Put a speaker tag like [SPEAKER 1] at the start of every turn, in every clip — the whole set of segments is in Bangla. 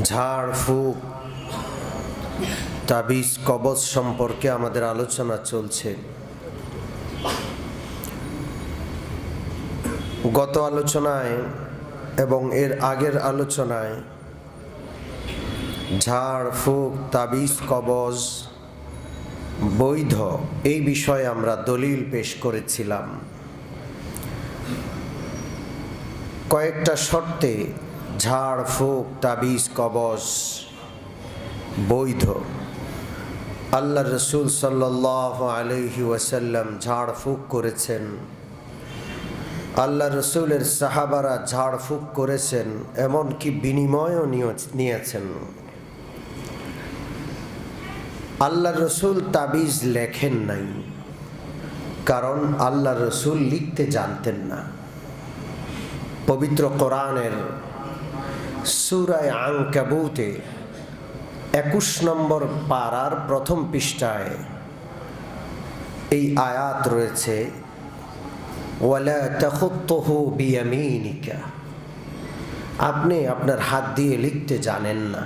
[SPEAKER 1] ঝাড়ফুঁক তাবিজ কবজ সম্পর্কে আমাদের আলোচনা চলছে। গত আলোচনায় এবং এর আগের আলোচনায় ঝাড়ফুঁক তাবিজ কবজ বৈধ এই বিষয়ে আমরা দলিল পেশ করেছিলাম। কয়েকটা শর্তে ঝাড়ফুঁক তাবিজ কবজ বৈধ। আল্লাহ রসুল সাল্লাল্লাহু আলাইহি ওয়াসাল্লাম ঝাড়ফুঁক করেছেন, আল্লাহ রসুলের সাহাবারা ঝাড়ফুঁক করেছেন, এমনকি বিনিময়ও নিয়েছেন। আল্লাহ রসুল তাবিজ লেখেন নাই, কারণ আল্লাহ রসুল লিখতে জানতেন না। পবিত্র কোরআনের সূরা আনকাবুতে 21 নম্বর পারার প্রথম পৃষ্ঠায় এই আয়াত রয়েছে, ওয়ালা তাখুত্তুহু বিয়ামিনিকা। আপনি আপনার হাত দিয়ে লিখতে জানেন না।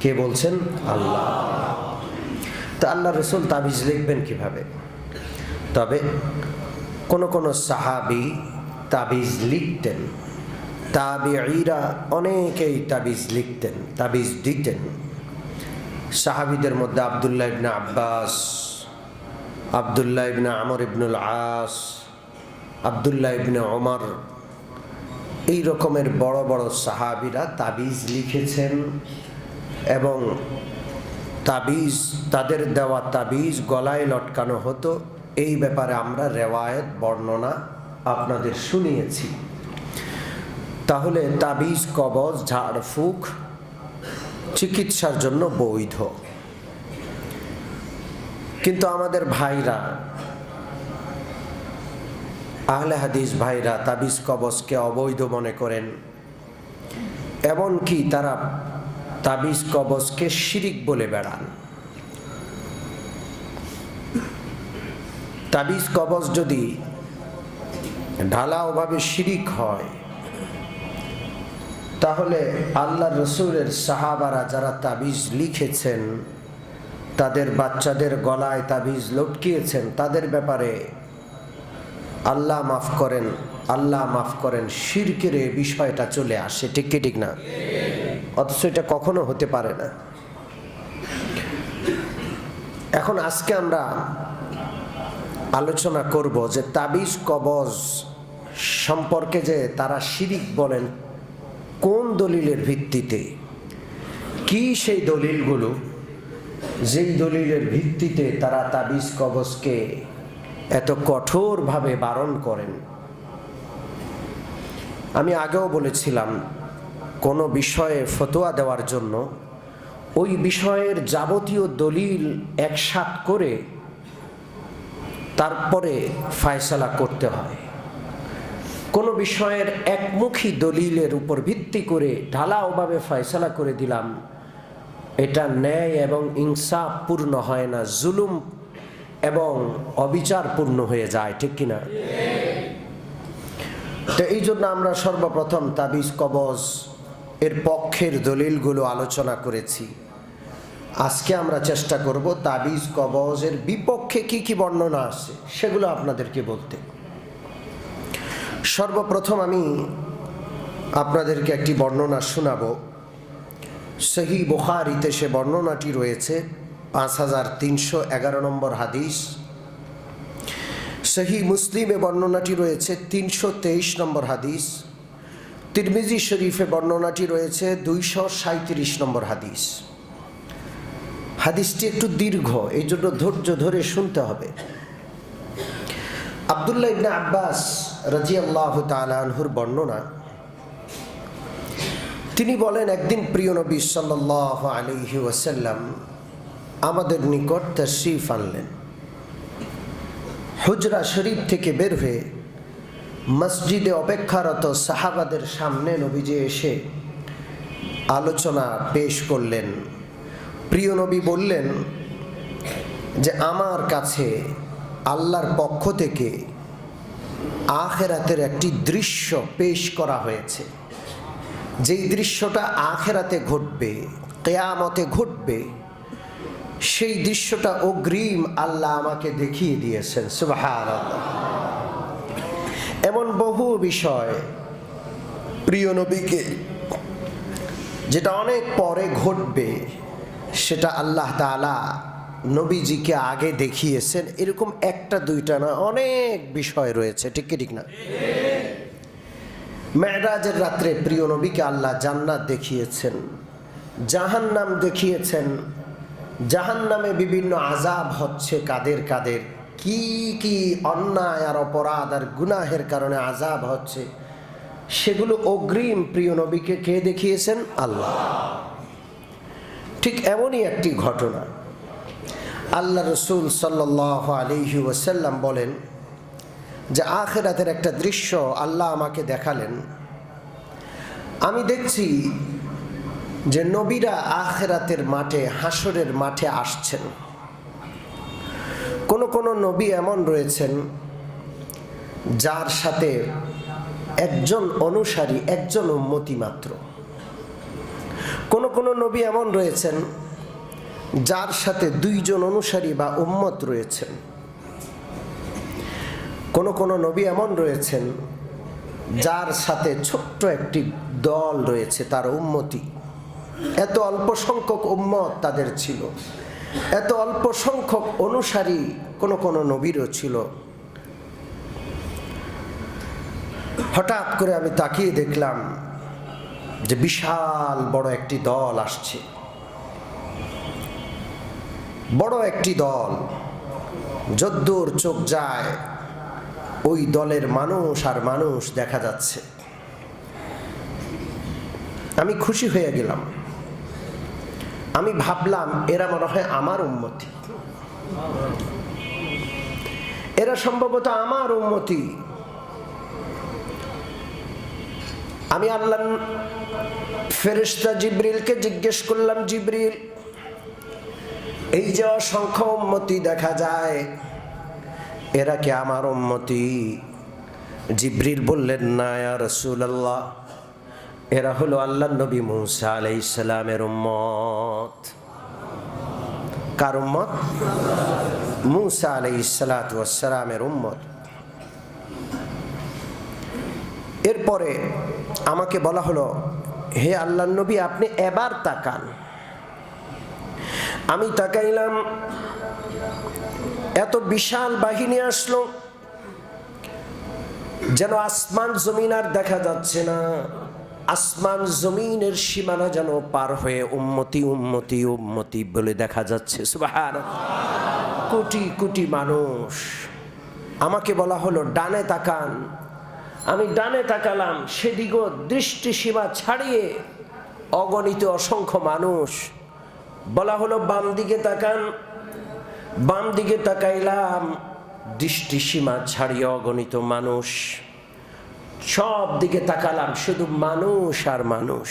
[SPEAKER 1] কে বলছেন? আল্লাহ। তা আল্লাহ রসুল তাবিজ লিখবেন কিভাবে? তবে কোন সাহাবী তাবিজ লিখতেন, তাবিঈরা অনেকেই তাবিজ লিখতেন, তাবিজ দিতেন। সাহাবীদের মধ্যে আব্দুল্লাহ ইবনে আব্বাস, আব্দুল্লাহ ইবনে আমর ইবনুল আস, আব্দুল্লাহ ইবনে ওমর, এই রকমের বড় বড় সাহাবীরা তাবিজ লিখেছেন এবং তাবিজ, তাদের দেওয়া তাবিজ গলায় লটকানো হতো। এই ব্যাপারে আমরা রেওয়ায়েত বর্ণনা আপনাদের শুনিয়েছি। তাহলে তাবিজ কবজ ঝাড়ফুঁক চিকিৎসার জন্য বৈধ। কিন্তু আমাদের ভাইরা, আহলে হাদিস ভাইরা তাবিজ কবজকে অবৈধ মনে করেন, এমনকি তারা তাবিজ কবজকে শিরিক বলে বেড়ান। তাবিজ কবজ যদি ঢালাওভাবে শিরিক হয়, তাহলে আল্লাহ রসুলের সাহাবারা যারা তাবিজ লিখেছেন, তাদের বাচ্চাদের গলায় তাবিজ লটকিয়েছেন, তাদের ব্যাপারে আল্লাহ মাফ করেন, আল্লাহ মাফ করেন, শিরকের বিষয়টা চলে আসে। ঠিক কি ঠিক না? অথচ এটা কখনো হতে পারে না। এখন আজকে আমরা আলোচনা করব যে তাবিজ কবজ সম্পর্কে যে তারা শিরিক বলেন, কোন দলিলের ভিত্তিতে, কি সেই দলিলগুলো যেই দলিলের ভিত্তিতে তারা তাবিজ কবজকে এত কঠোরভাবে বারণ করেন। আমি আগেও বলেছিলাম, কোনো বিষয়ে ফতোয়া দেওয়ার জন্য ওই বিষয়ের যাবতীয় দলিল একসাথ করে তারপরে ফয়সালা করতে হয়। কোনো বিষয়ের একমুখী দলিলের উপর ভিত্তি করে ঢালাওভাবে ফয়সালা করে দিলাম, এটা ন্যায় এবং ইনসাফ পূর্ণ হয় না, জুলুম এবং অবিচারপূর্ণ হয়ে যায়। ঠিক কিনা? তো এই জন্য আমরা সর্বপ্রথম তাবিজ কবজ এর পক্ষের দলিলগুলো আলোচনা করেছি। আজকে আমরা চেষ্টা করব তাবিজ কবজের বিপক্ষে কি কি বর্ণনা আছে সেগুলো আপনাদেরকে বলতে। সর্বপ্রথম আমি আপনাদেরকে একটি বর্ণনা শোনাবো। সহিহ বুখারীতে সে বর্ণনাটি রয়েছে 5311 নম্বর হাদিস। সহিহ মুসলিমে বর্ণনাটি রয়েছে 323 নম্বর হাদিস। তিরমিজি শরীফে বর্ণনাটি রয়েছে 237 নম্বর হাদিস। হাদিসটি একটু দীর্ঘ, এই জন্য ধৈর্য ধরে শুনতে হবে। আব্দুল্লাহ ইবনে আব্বাস রাদিয়াল্লাহু তাআলা আনহুর বর্ণনা। তিনি বলেন, একদিন প্রিয় নবী সাল্লাল্লাহু আলাইহি ওয়াসাল্লাম আমাদের নিকট তাশরীফ আনলেন। হুজরা শরীফ থেকে বের হয়ে মসজিদে অপেক্ষারত সাহাবাদের সামনে নবীজি এসে আলোচনা পেশ করলেন। প্রিয় নবী বললেন যে, আমার কাছে আল্লাহর পক্ষ থেকে আখিরাতের একটি দৃশ্য পেশ করা হয়েছে। যেই দৃশ্যটা আখিরাতে ঘটবে, কিয়ামতে ঘটবে, সেই দৃশ্যটা অগ্রিম আল্লাহ আমাকে দেখিয়ে দিয়েছেন। সুবহানাল্লাহ। এমন বহু বিষয় প্রিয় নবীকে যেটা অনেক পরে ঘটবে, সেটা আল্লাহ তাআলা নবীজিকে আগে দেখিয়েছেন। এরকম একটা দুইটা না, অনেক বিষয় রয়েছে। ঠিক কি ঠিক না? মেরাজের রাত্রে প্রিয় নবীকে আল্লাহ জান্নাত দেখিয়েছেন, জাহান্নাম দেখিয়েছেন। জাহান্নামে বিভিন্ন আযাব হচ্ছে, কাদের কাদের কি কি অন্যায় আর অপরাধ আর গুনাহের কারণে আযাব হচ্ছে, সেগুলো অগ্রিম প্রিয় নবীকে কে দেখিয়েছেন? আল্লাহ। ঠিক এমনই একটি ঘটনা আল্লাহ রসুল সাল্লাল্লাহু আলাইহি ওয়াসাল্লাম বলেন যে আখিরাতের একটা দৃশ্য আল্লাহ আমাকে দেখালেন। আমি দেখছি যে নবীরা আখিরাতের মাঠে, হাসরের মাঠে আসছেন। কোন কোন নবী এমন রয়েছেন যার সাথে একজন অনুসারী, একজন উম্মতি মাত্র। কোন কোন নবী এমন রয়েছেন যার সাথে দুইজন অনুসারী বা উম্মত রয়েছেন। কোন কোন নবী এমন রয়েছেন যার সাথে ছোট্ট একটি দল রয়েছে, তার উম্মতি। এত অল্প সংখ্যক উম্মত তাদের ছিল, এত অল্প সংখ্যক অনুসারী কোন কোন নবীরও ছিল। হঠাৎ করে আমি তাকিয়ে দেখলাম যে বিশাল বড় একটি দল আসছে, বড় একটি দল। যদ্দূর চোখ যায় ওই দলের মানুষ আর মানুষ দেখা যাচ্ছে। আমি খুশি হয়ে গেলাম। আমি ভাবলাম এরা মনে হয় আমার উম্মতি, এরা সম্ভবত আমার উম্মতি। আমি আল্লাহ ফেরেশতা জিবরিলকে জিজ্ঞেস করলাম, জিবরিল, এই যে অসংখ্য উম্মতি দেখা যায়, এরা কি আমার উম্মতি? জিবরিল বললেন, না ইয়া রাসূলুল্লাহ, এরা হলো আল্লাহর নবী মূসা আলাইহিস সালামের উম্মত। কার উম্মত? মূসা আলাইহিস সালাতু ওয়াস সালামের উম্মত। এরপরে আমাকে বলা হলো, হে আল্লাহর নবী, আপনি এবার তাকান। আমি তাকাইলাম, এত বিশাল বাহিনী আসলো, যেন আসমান জমিন আর দেখা যাচ্ছে না। আসমান জমিনের সীমানা যেন পার হয়ে উম্মতি উম্মতি উম্মতি বলে দেখা যাচ্ছে। সুবহানাল্লাহ। কোটি কোটি মানুষ। আমাকে বলা হলো ডানে তাকান। আমি ডানে তাকালাম, সেদিকেও দৃষ্টি সীমা ছাড়িয়ে অগণিত অসংখ্য মানুষ। বলা হলো বাম দিকে তাকান। বাম দিকে তাকাইলাম, দৃষ্টি সীমা ছাড়িয়ে অগণিত মানুষ। সব দিকে তাকালাম, শুধু মানুষ আর মানুষ।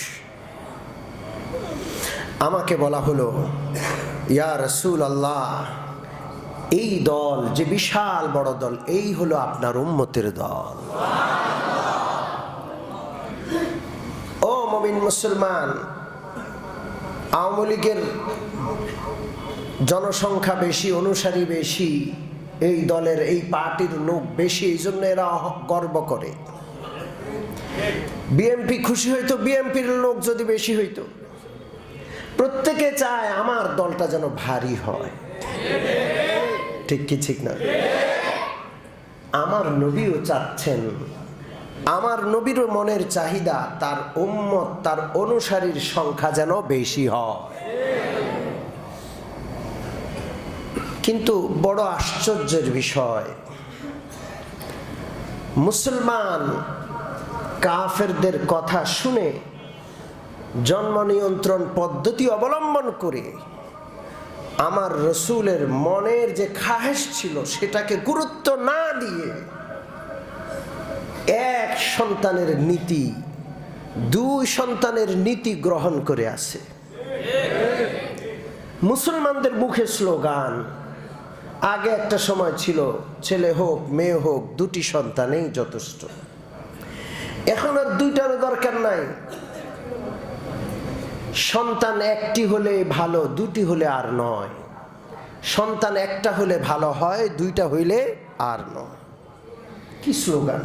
[SPEAKER 1] আমাকে বলা হলো, ইয়া রাসূলুল্লাহ, এই দল যে বিশাল বড় দল, এই হলো আপনার উম্মতের দল। ও মুমিন মুসলমান, আওয়ামী লীগের জনসংখ্যা বেশি, অনুসারী বেশি, এই দলের এই পার্টির লোক বেশি, এই জন্য এরা গর্ব করে। বিএনপি খুশি হইতো বিএনপির লোক যদি বেশি হইতো। প্রত্যেকে চায় আমার দলটা যেন ভারী হয়। ঠিক কি ঠিক না? আমার নবীও চাচ্ছেন, আমার নবীরও মনের চাহিদা তার উম্মত, তার অনুসারীর সংখ্যা যেন বেশি হয়। কিন্তু বড় আশ্চর্যের বিষয়, মুসলমান কাফেরদের কথা শুনে জন্ম নিয়ন্ত্রণ পদ্ধতি অবলম্বন করে আমার রসুলের মনের যে খাহেশ ছিল সেটাকে গুরুত্ব না দিয়ে এক সন্তানের নীতি, দুই সন্তানের নীতি গ্রহণ করে আছে। মুসলমানদের মুখে স্লোগান, আগে একটা সময় ছিল ছেলে হোক মেয়ে হোক দুটি সন্তানেই যথেষ্ট। এখন আর দুইটার দরকার নাই, সন্তান একটি হলে ভালো, দুটি হলে আর নয়। সন্তান একটা হলে ভালো হয়, দুইটা হইলে আর নয়। কি স্লোগান!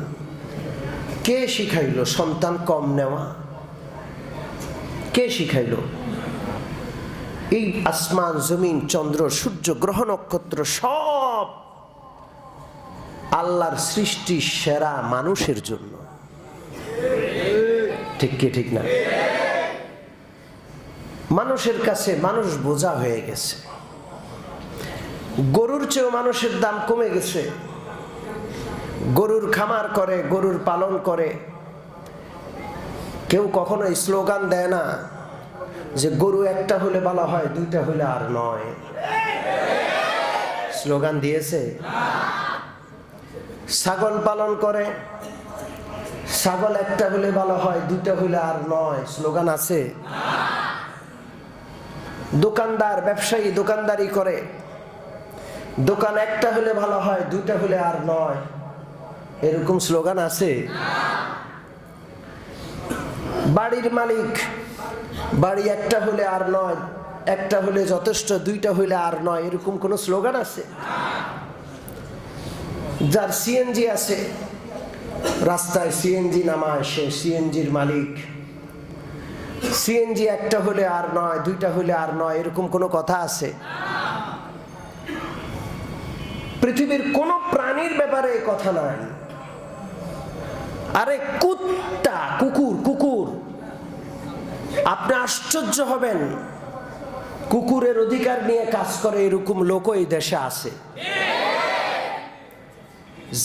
[SPEAKER 1] কে শিখাইল সন্তান কম নেওয়া? কে শিখাইল? এই আসমান, জমিন, চন্দ্র, সূর্য, গ্রহ, নক্ষত্র সব আল্লাহর সৃষ্টি সেরা মানুষের জন্য। ঠিক কি ঠিক না? মানুষের কাছে মানুষ বোঝা হয়ে গেছে। গরুর চেয়েও মানুষের দাম কমে গেছে। গরুর খামার করে, গরুর পালন করে। কেউ কখনো স্লোগান দেয় না যে গরু একটা হলে ভালো হয়, দুইটা হলে আর নয়। স্লোগান দিয়েছে? ছাগল পালন করে, ছাগল একটা হলে ভালো হয়, দুইটা হলে আর নয়। স্লোগান আছে? দোকানদার, ব্যবসায়ী দোকানদারি করে, দোকান একটা হলে ভালো হয়, দুইটা হলে আর নয়। এরকম স্লোগান আছে? বাড়ির মালিক, বাড়ি একটা হলে আর নয়, একটা হলে যথেষ্ট, দুইটা হলে আর নয়, এরকম কোন স্লোগান আছে? যার সিএনজি আছে, রাস্তায় সিএনজি নামায়, সে সিএনজির মালিক। সিএনজি একটা হলে আর নয়, দুইটা হলে আর নয়, এরকম কোনো কথা আছে? পৃথিবীর কোন প্রাণীর ব্যাপারে কথা নাই। আরে কুত্তা, কুকুর, কুকুর, আপনি আশ্চর্য হবেন, কুকুরের অধিকার নিয়ে কাজ করে এরকম লোক এই দেশে আছে।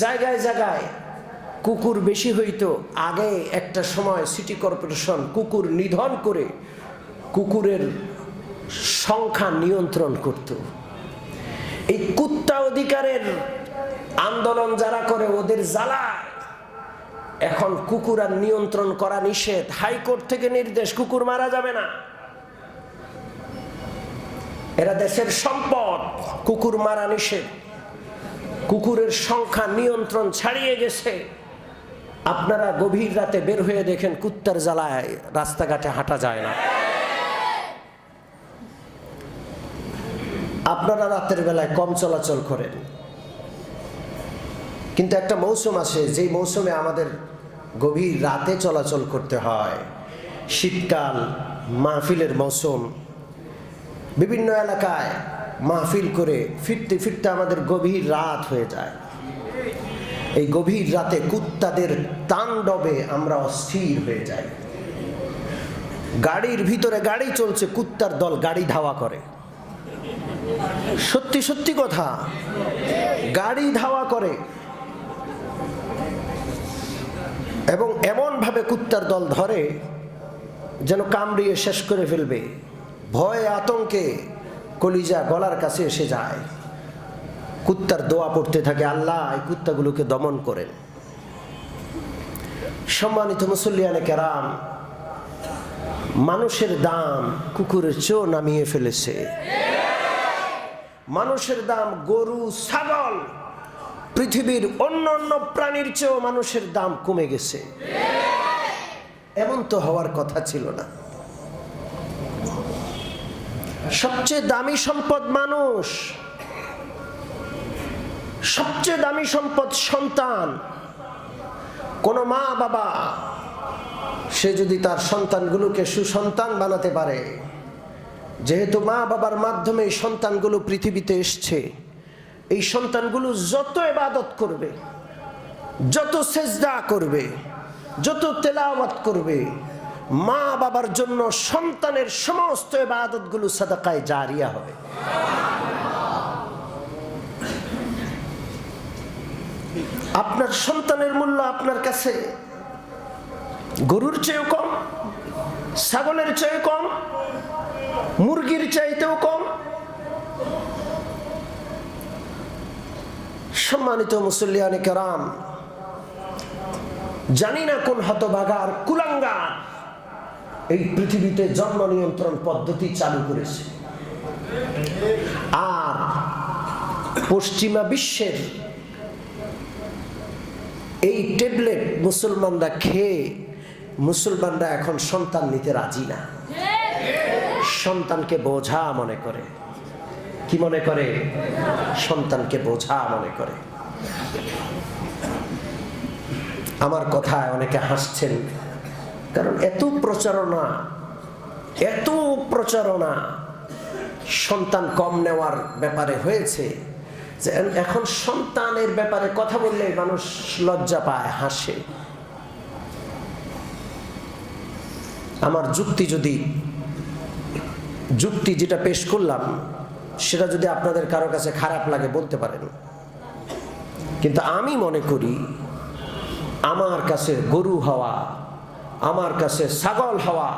[SPEAKER 1] জায়গায় জায়গায় কুকুর বেশি হইতো। আগে একটা সময় সিটি কর্পোরেশন কুকুর নিধন করে কুকুরের সংখ্যা নিয়ন্ত্রণ করত। এই কুত্তা অধিকারের আন্দোলন যারা করে, ওদের জ্বালায় এখন কুকুর আর নিয়ন্ত্রণ করা নিষেধ। হাইকোর্ট থেকে নির্দেশ, কুকুর মারা যাবে না। এরা দেশের সম্পদ, কুকুর মারা নিষেধ। কুকুরের সংখ্যা নিয়ন্ত্রণ ছাড়িয়ে গেছে। আপনারা গভীর রাতে বের হয়ে দেখেন, কুত্তার জ্বালায় রাস্তাঘাটে হাঁটা যায় না। আপনারা রাতের বেলায় কম চলাচল করেন, কিন্তু একটা মৌসুম আসে যেই মৌসুমে আমাদের গভীর রাতে চলাচল করতে হয়। শীতকাল, মাহফিলের মৌসুম। বিভিন্ন এলাকায় মাহফিল করে ফিরতে ফিরতে আমাদের গভীর রাত হয়ে যায়। এই গভীর রাতে কুত্তাদের তাণ্ডবে আমরা অস্থির হয়ে যাই। গাড়ির ভিতরে গাড়ি চলছে, কুত্তার দল গাড়ি ধাওয়া করে। সত্যি সত্যি কথা, গাড়ি ধাওয়া করে এবং এমন ভাবে কুত্তার দল ধরে যেন কামড়িয়ে শেষ করে ফেলবে। ভয়ে আতঙ্কে কলিজা গলার কাছে এসে যায়। কুত্তার দোয়া পড়তে থাকে, আল্লাহ এই কুত্তাগুলোকে দমন করেন। সম্মানিত মুসল্লিয়ানে কেরাম, মানুষের দাম কুকুরের চেয়েও নামিয়ে ফেলেছে। মানুষের দাম গরু, ছাগল, পৃথিবীর অন্য অন্য প্রাণীর চেয়েও মানুষের দাম কমে গেছে। এমন তো হওয়ার কথা ছিল না। সবচেয়ে দামি সম্পদ মানুষ, সবচেয়ে দামি সম্পদ সন্তান। কোন মা বাবা সে যদি তার সন্তানগুলোকে সুসন্তান বানাতে পারে, যেহেতু মা বাবার মাধ্যমে এই সন্তানগুলো পৃথিবীতে এসছে, এই সন্তানগুলো যত ইবাদত করবে, যত সেজদা করবে, যত তেলাওয়াত করবে, মা বাবার জন্য সন্তানের সমস্ত ইবাদতগুলো সাদাকায়ে জারিয়া হবে। আপনার সন্তানের মূল্য আপনার কাছে গরুর চেয়েও কম, ছাগলের চেয়ে কম, মুরগির চাইতেও কম। সম্মানিত মুসল্লিয়ানে কেরাম, জানি না কোন হতভাগার কুলাঙ্গার এই পৃথিবীতে জন্ম নিয়ন্ত্রণ পদ্ধতি চালু করেছে। আর পশ্চিমা বিশ্বের এই ট্যাবলেট মুসলমানরা খেয়ে মুসলমানরা এখন সন্তান নিতে রাজি না। সন্তানকে বোঝা মনে করে। কি মনে করে? সন্তানকে বোঝা মনে করে। আমার কথায় অনেকে হাসছেন, কারণ এত প্রচারণা সন্তান কম নেওয়ার ব্যাপারে হয়েছে যে এখন সন্তানের ব্যাপারে কথা বললে মানুষ লজ্জা পায়, হাসে। আমার যুক্তি যেটা পেশ করলাম সেটা যদি আপনাদের কারো কাছে খারাপ লাগে বলতে পারেন, কিন্তু আমি মনে করি আমার কাছে গরু হওয়া, আমার কাছে ছাগল হওয়া,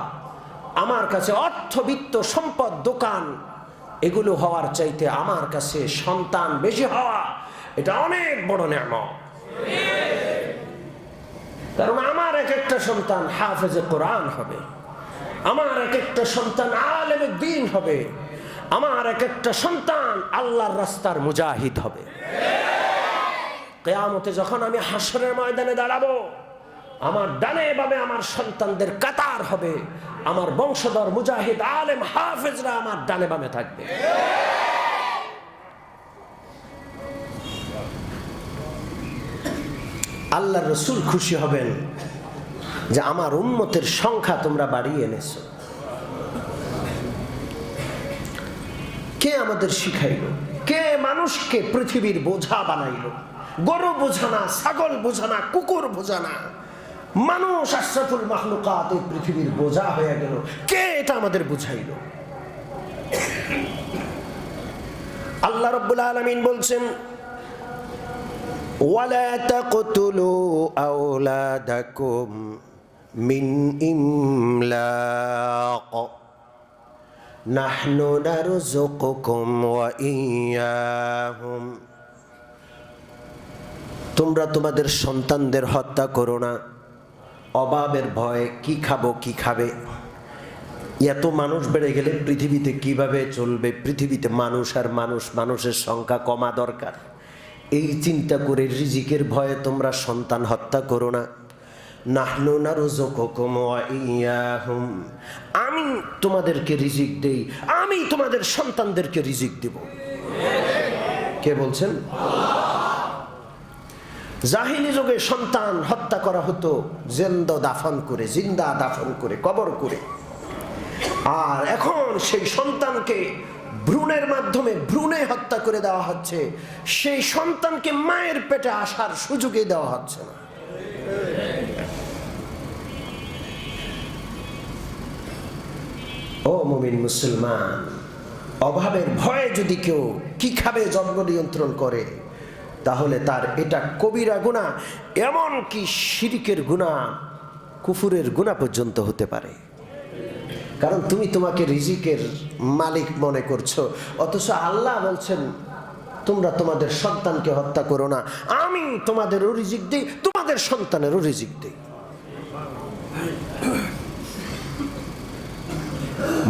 [SPEAKER 1] আমার কাছে অর্থবিত্ত সম্পদ দোকান এগুলো হওয়ার চাইতে আমার কাছে সন্তান বেশি হওয়া এটা অনেক বড় নেয়ামত। কারণ আমার এক একটা সন্তান হাফেজে কোরআন হবে, আমার এক একটা সন্তান আলেমে দ্বীন হবে, আমার এক একটা সন্তান আল্লাহর রাস্তার মুজাহিদ হবে। কিয়ামতে যখন আমি হাসরের ময়দানে দাঁড়াবো, আমার ডানে বামে আমার সন্তানদের কাতার হবে, আমার বংশধর মুজাহিদ আলেম হাফেজরা আমার ডানে বামে থাকবে। আল্লাহর রাসূল খুশি হবেন যে আমার উম্মতের সংখ্যা তোমরা বাড়িয়ে এনেছো। কে আমাদের শিখাইলো? কে মানুষকে পৃথিবীর বোঝা বানাইলো? গরু বোঝানা, ছাগল বোঝানা, কুকুর বোঝানা, মানুষ আশরাফুল মাখলুকাত এই পৃথিবীর বোঝা হয়ে গেল। কে এটা আমাদের বুঝাইলো? আল্লাহ রাব্বুল আলামিন বলছেন, ওয়ালা তাকতুলু আওলাদাকুম মিন ইমলাক নাহনু নারযুকুকুম ওয়া ইয়্যাহুম। তোমরা তোমাদের সন্তানদের হত্যা করো না অভাবের ভয়ে। কি খাবো, কি খাবে? এত মানুষ বেড়ে গেলে পৃথিবীতে কিভাবে চলবে? পৃথিবীতে মানুষ আর মানুষের সংখ্যা কমা দরকার। এই চিন্তা করে রিজিকের ভয়ে তোমরা সন্তান হত্যা করো না। নাহনু নারযুকুকুম ওয়া ইয়্যাহুম, আমি তোমাদেরকে রিজিক দেই, আমি তোমাদের সন্তানদেরকে রিজিক দেব। কে বলছেন? জাহিলি যুগে সন্তান হত্যা করা হতো জিন্দা দাফন করে কবর করে। আর এখন সেই সন্তানকে ভ্রূণের মাধ্যমে ভ্রূণে হত্যা করে দেওয়া হচ্ছে। সেই সন্তানকে মায়ের পেটে আসার সুযোগই দেওয়া হচ্ছে না। ও মুমিন মুসলমান, অভাবের ভয়ে যদি কেউ কি খাবে জন্ম নিয়ন্ত্রণ করে, তাহলে তার এটা কবিরা গুনাহ, এমন কি শিরকের গুনাহ, কুফুরের গুনাহ পর্যন্ত হতে পারে। কারণ তুমি তোমাকে রিজিকের মালিক মনে করছো, অথচ আল্লাহ বলছেন তোমরা তোমাদের সন্তানকে হত্যা করো না, আমি তোমাদেরও রিজিক দিই, তোমাদের সন্তানেরও রিজিক দিই।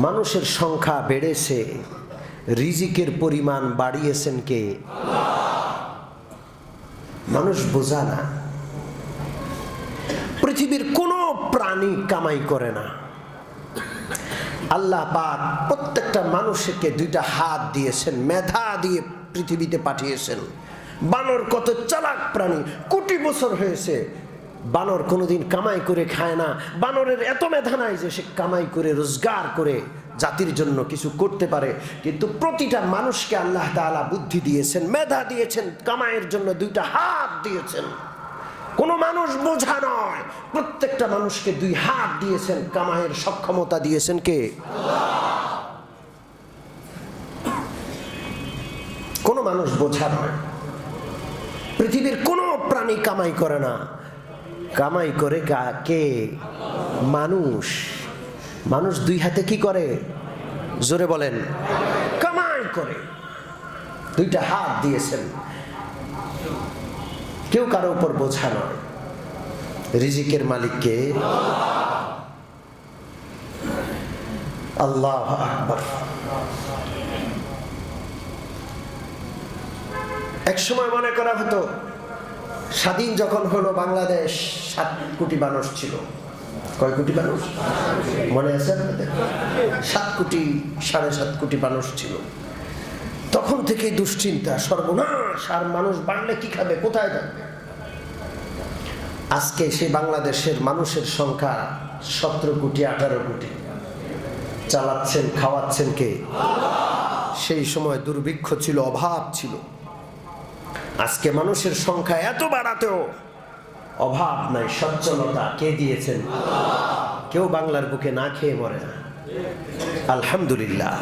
[SPEAKER 1] মানুষের সংখ্যা বেড়েছে, রিজিকের পরিমাণ বাড়িয়েছেন কে? মানুষ বোঝা না। পৃথিবীর কোনো প্রাণী কামাই করে না। আল্লাহ পাক প্রত্যেকটা মানুষকে দুইটা হাত দিয়েছেন, মেধা দিয়ে পৃথিবীতে পাঠিয়েছেন। বানর কত চালাক প্রাণী, কোটি বছর হয়েছে, বানর কোনোদিন কামাই করে খায় না। বানরের এত মেধা নাই যে সে কামাই করে রোজগার করে জাতির জন্য কিছু করতে পারে। কিন্তু প্রতিটা মানুষকে আল্লাহ তাআলা বুদ্ধি দিয়েছেন, মেধা দিয়েছেন, কামাইয়ের জন্য দুইটা হাত দিয়েছেন। কোনো মানুষ বোঝা নয়, প্রত্যেকটা মানুষকে দুই হাত দিয়েছেন, কামাইয়ের সক্ষমতা দিয়েছেন কে? কোনো মানুষ বোঝা নয়। পৃথিবীর কোনো প্রাণী কামাই করে না, কামাই করে কে? মানুষ। মানুষ দুই হাতে কি করে? জোরে বলেন, কামাই করে। দুইটা হাত দিয়েছেন, কেউ কারো উপর বোঝা নয়। রিজিকের মালিককে আল্লাহু আকবার। এক সময় মনে করা হতো স্বাধীন যখন হলো বাংলাদেশ 7 কোটি মানুষ ছিল, কয় কোটি মানুষ মনে আছে আপনাদের? 7 কোটি 7.5 কোটি মানুষ ছিল। তখন থেকেই দুশ্চিন্তা, সর্বনাশ, আর মানুষ বাড়লে কি খাবে, কোথায় থাকবে। আজকে সে বাংলাদেশের মানুষের সংখ্যা 17 কোটি 18 কোটি। চালাচ্ছেন খাওয়াচ্ছেন কে? সেই সময় দুর্ভিক্ষ ছিল, অভাব ছিল। আজকে মানুষের সংখ্যা এত বাড়াতেও অভাব নাই, সচ্ছলতা কে দিয়েছেন? কেউ বাংলার বুকে না খেয়ে মরে না, আলহামদুলিল্লাহ।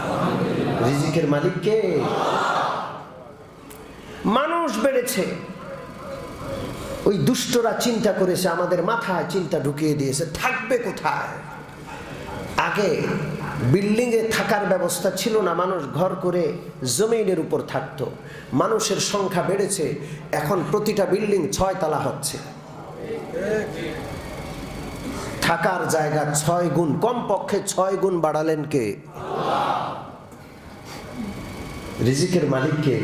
[SPEAKER 1] রিজিকের মালিক কে? মানুষ বেড়েছে, ওই দুষ্টরা চিন্তা করেছে, আমাদের মাথায় চিন্তা ঢুকিয়ে দিয়েছে থাকবে কোথায়। আগে বিল্ডিং এ থাকার ব্যবস্থা ছিল না, মানুষ ঘর করে জমিনের উপর থাকতো। মানুষের সংখ্যা বেড়েছে, এখন প্রতিটা বিল্ডিং 6 তলা হচ্ছে। থাকার জায়গা 6 গুণ, কমপক্ষে 6 গুণ বাড়ালেন কে? রিজিকের মালিক কে?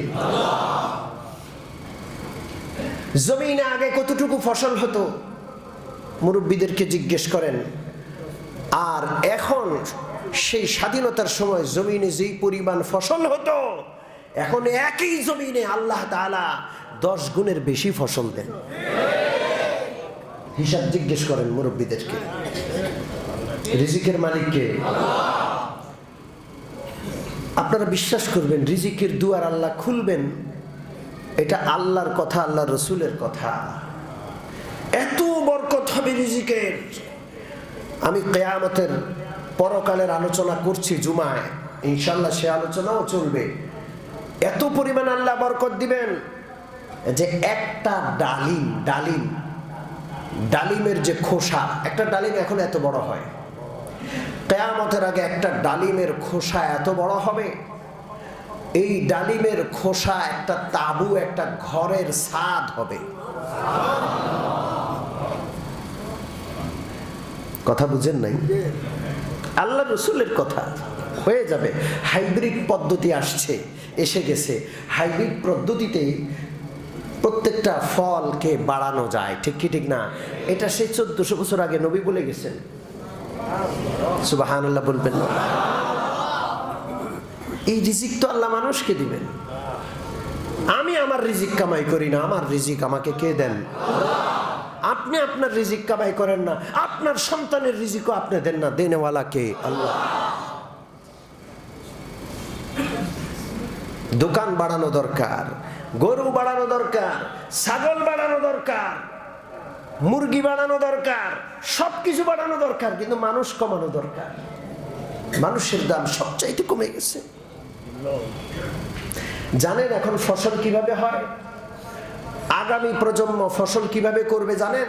[SPEAKER 1] জমিনে আগে কতটুকু ফসল হতো মুরব্বীদেরকে জিজ্ঞেস করেন। আর এখন সেই স্বাধীনতার সময় জমিনে যেই পরিমাণ ফসল হতো, এখন একই জমিনে আল্লাহ তাআলা 10 গুণের বেশি ফসল দেন। হিসাব জিজ্ঞেস করেন মুরব্বীদেরকে। রিজিকের মালিক কে? আপনারা বিশ্বাস করবেন, রিজিকের দুয়ার আল্লাহ খুলবেন, এটা আল্লাহর কথা, আল্লাহর রসুলের কথা। এত বরকত হবে রিজিকের। আমি কিয়ামতের পরকালের আলোচনা করছি জুমায়, ইনশাআল্লাহ সে আলোচনাও চলবে। এত পরিমাণ আল্লাহ বরকত দিবেন যে একটা ডালিমের যে খোসা, একটা ডালিম এখন এত বড় হয়, কিয়ামতের আগে একটা ডালিমের খোসা এত বড় হবে, এই ডালিমের খোসা একটা তাবু, একটা ঘরের ছাদ হবে। কথা বুঝেন নাই? আল্লাহ রসুলের কথা। হয়ে যাবে। হাইব্রিড পদ্ধতি আসছে, এসে গেছে। হাইব্রিড পদ্ধতিতেই প্রত্যেকটা ফলকে বাড়ানো যায়, ঠিক কি ঠিক না? এটা সেই 1400 বছর আগে নবী বলে গেছেন। সুবহানাল্লাহ বলবেন না? এই রিজিক তো আল্লাহ মানুষকে দিবেন। আমি আমার রিজিক কামাই করি না, আমার রিজিক আমাকে কে দেন? আপনি আপনার রিজিক কামাই করেন না, আপনার সন্তানের রিজিকও আপনি দেন না, দেনেওয়ালা কে? আল্লাহ। দোকান বাড়ানো দরকার, গরু বাড়ানো দরকার, ছাগল বাড়ানো দরকার, মুরগি বাড়ানো দরকার, সবকিছু বাড়ানো দরকার, কিন্তু মানুষ কমানো দরকার। মানুষের দাম সবচাইতে কমে গেছে। জানেন এখন ফসল কিভাবে হয়? আগামী প্রজন্ম ফসল কিভাবে করবে জানেন?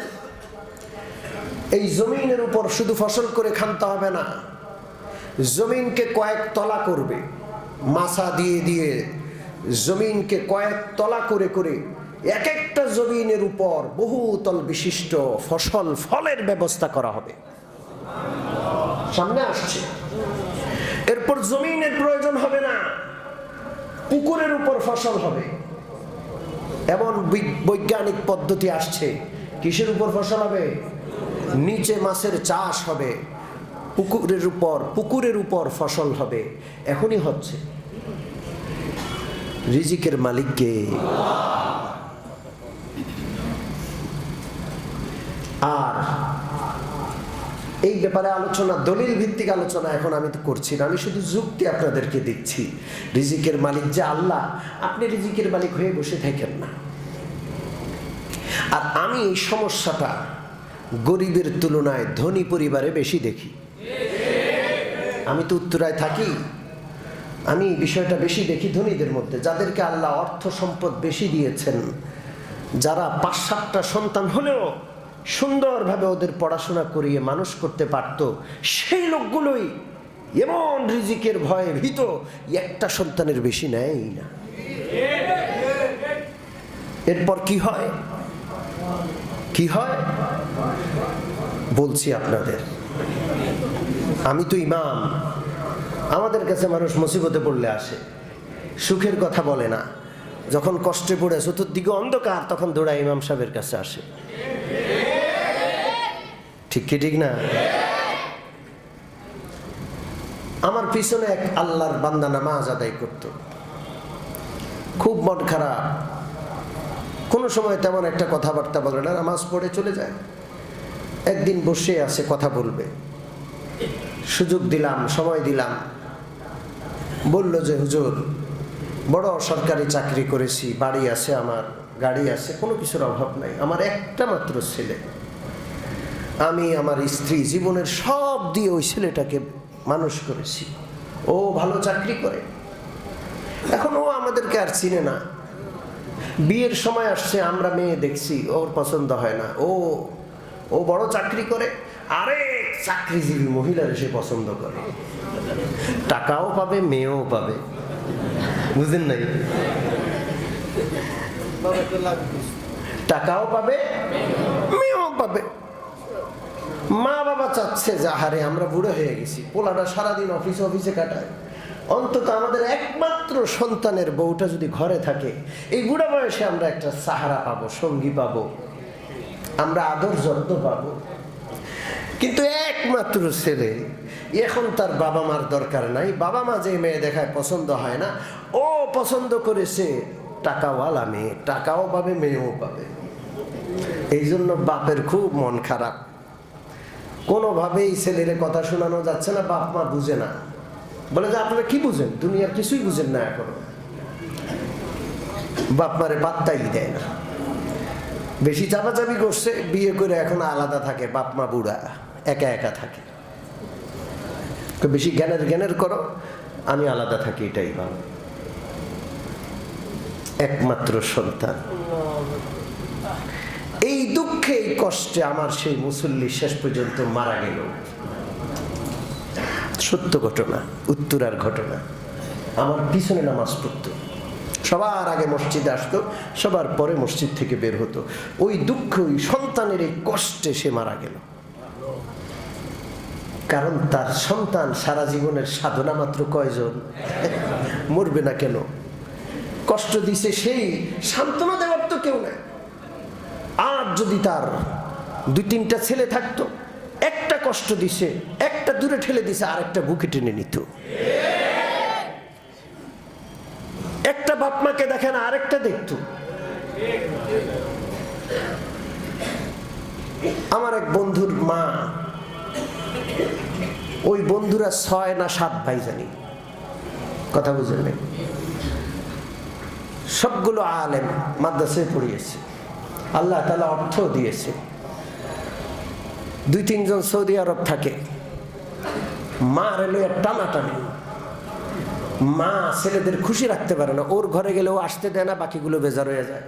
[SPEAKER 1] এই জমিনের উপর শুধু ফসল করে খানতে হবে না, জমিনকে কয়েক তলা করবে, মাছা দিয়ে দিয়ে জমিনকে কয়েক তলা করে করে এক একটা জমিনের উপর বহুতল বিশিষ্ট ফলের ব্যবস্থা করা হবে। সামনে আসছে। এরপর জমিনের প্রয়োজন হবে না, পুকুরের উপর ফসল হবে। এমন বৈজ্ঞানিক পদ্ধতি আসছে। কিসের উপর ফসল হবে? নিচে মাছের চাষ হবে, পুকুরের উপর ফসল হবে। এখনই হচ্ছে। রিজিকের মালিক কে? আর এই ব্যাপারে আলোচনা, দলিল ভিত্তিক আলোচনা এখন আমি তো করছি না, আমি শুধু যুক্তি আপনাদেরকে দিচ্ছি। রিজিকের মালিক যে আল্লাহ, আপনি রিজিকের মালিক হয়ে বসে থাকেন না। আর আমি এই সমস্যাটা গরিবের তুলনায় ধনী পরিবারে বেশি দেখি। আমি তো উত্তরায় থাকি, আমি বিষয়টা বেশি দেখি ধনীদের মধ্যে, যাদেরকে আল্লাহ অর্থ সম্পদ বেশি দিয়েছেন, যারা 5-7টা সন্তান হলেও সুন্দরভাবে ওদের পড়াশোনা করিয়ে মানুষ করতে পারত, সেই লোকগুলোই এমন রিজিকের ভয়ে ভীত, একটা সন্তানের বেশি নেয় না। এরপর কি হয়? কি হয় বলছি আপনাদের। আমি তো ইমাম, আমাদের কাছে মানুষ মুসিবতে পড়লে আসে, সুখের কথা বলে না। যখন কষ্টে পড়ে চতুর্দিকে অন্ধকার, তখন দৌড়ায় ইমাম সাহেবের কাছে আসে। ঠিক কি ঠিক না? আমার পিছনে এক আল্লাহর বান্দা নামাজ আদায় করত, খুব মন খারাপ, কোনো সময় তেমন একটা কথাবার্তা বলে না, নামাজ পড়ে চলে যায়। একদিন বসে আছে, কথা বলবে, সুযোগ দিলাম, সময় দিলাম। বলল যে হুজুর, বড় সরকারি চাকরি করেছি, বাড়ি আছে আমার, গাড়ি আছে, কোনো কিছুর অভাব নাই, আমার একটা মাত্র ছেলে, আমি আমার স্ত্রী জীবনের সব দিয়ে ওই ছেলেটাকে মানুষ করেছি, ও ভালো চাকরি করে, এখন ও আমাদেরকে আর চিনে না, বিয়ের সময় আসছে, আমরা মেয়ে দেখছি, ওর পছন্দ হয় না, ও ও বড় চাকরি করে, আরেক চাকরিজীবী মহিলার সে পছন্দ করে, টাকাও পাবে, মেয়েও পাবে, বুঝেন নাই? টাকাও পাবে, মেয়েও পাবে। মা বাবা চাচ্ছে যে আহারে আমরা বুড়ো হয়ে গেছি, পোলাটা সারাদিন অফিসে কাটায়, অন্তত আমাদের একমাত্র সন্তানের বউটা যদি ঘরে থাকে, এই বুড়া বয়সে আমরা একটা সাহারা পাবো, সঙ্গী পাবো, আমরা আদর যত্ন পাবো। কিন্তু একমাত্র ছেলে, এখন তার বাবা মার দরকার নাই, বাবা মা যে মেয়ে দেখায় পছন্দ হয় না, ও পছন্দ করেছে টাকাওয়ালা মেয়ে, টাকাও পাবে, মেয়েও পাবে। এই জন্য বাপের খুব মন খারাপ, কোনোভাবেই ছেলের কথা শোনানো যাচ্ছে না, বাপ মা বুঝে না, বলে যে আপনারা কি বুঝেন, দুনিয়ার কিছুই বুঝেন না এখনো। বাপ মারে পাত্তাই দেয় না, বেশি চাপাচাপি করছে, বিয়ে করে এখন আলাদা থাকে, বাপ মা বুড়া, একা একা থাকে, বেশি জ্ঞানের করো, আমি আলাদা থাকি, এটাই ভালো। একমাত্র সন্তান, এই দুঃখে এই কষ্টে আমার সেই মুসল্লি শেষ পর্যন্ত মারা গেল। সত্য ঘটনা, উত্তরার ঘটনা। আমার পিছনে নামাজ পড়তো, সবার আগে মসজিদে আসতো, সবার পরে মসজিদ থেকে বের হতো। ওই দুঃখ, ওই সন্তানের এই কষ্টে সে মারা গেল। কারণ তার সন্তান সারা জীবনের সাধনা মাত্র কয়জন, মরবে না কেন? কষ্ট দিছে সেই, সান্ত্বনা দেওয়ার তো কেউ নাই। আর যদি তার 2-3টা ছেলে থাকতো, একটা কষ্ট দিছে, একটা দূরে ঠেলে দিছে, আর একটা বুকে টেনে নিত। একটা বাপ মাকে দেখে না, আরেকটা দেখতো। আমার এক বন্ধুর মা, ওই বন্ধুরা 6 না 7 ভাই জানি, কথা বুঝলেন? সবগুলো আলেম, মাদ্রাসায় পড়িয়েছে, আল্লাহ তাআলা অর্থ দিয়েছে। 2-3 জন সৌদি আরব থাকে, মা রেলে টানাটানি, মা ছেলেদের খুশি রাখতে পারে না, ওর ঘরে গেলে ও আসতে দেয় না, বাকিগুলো বেজার হয়ে যায়,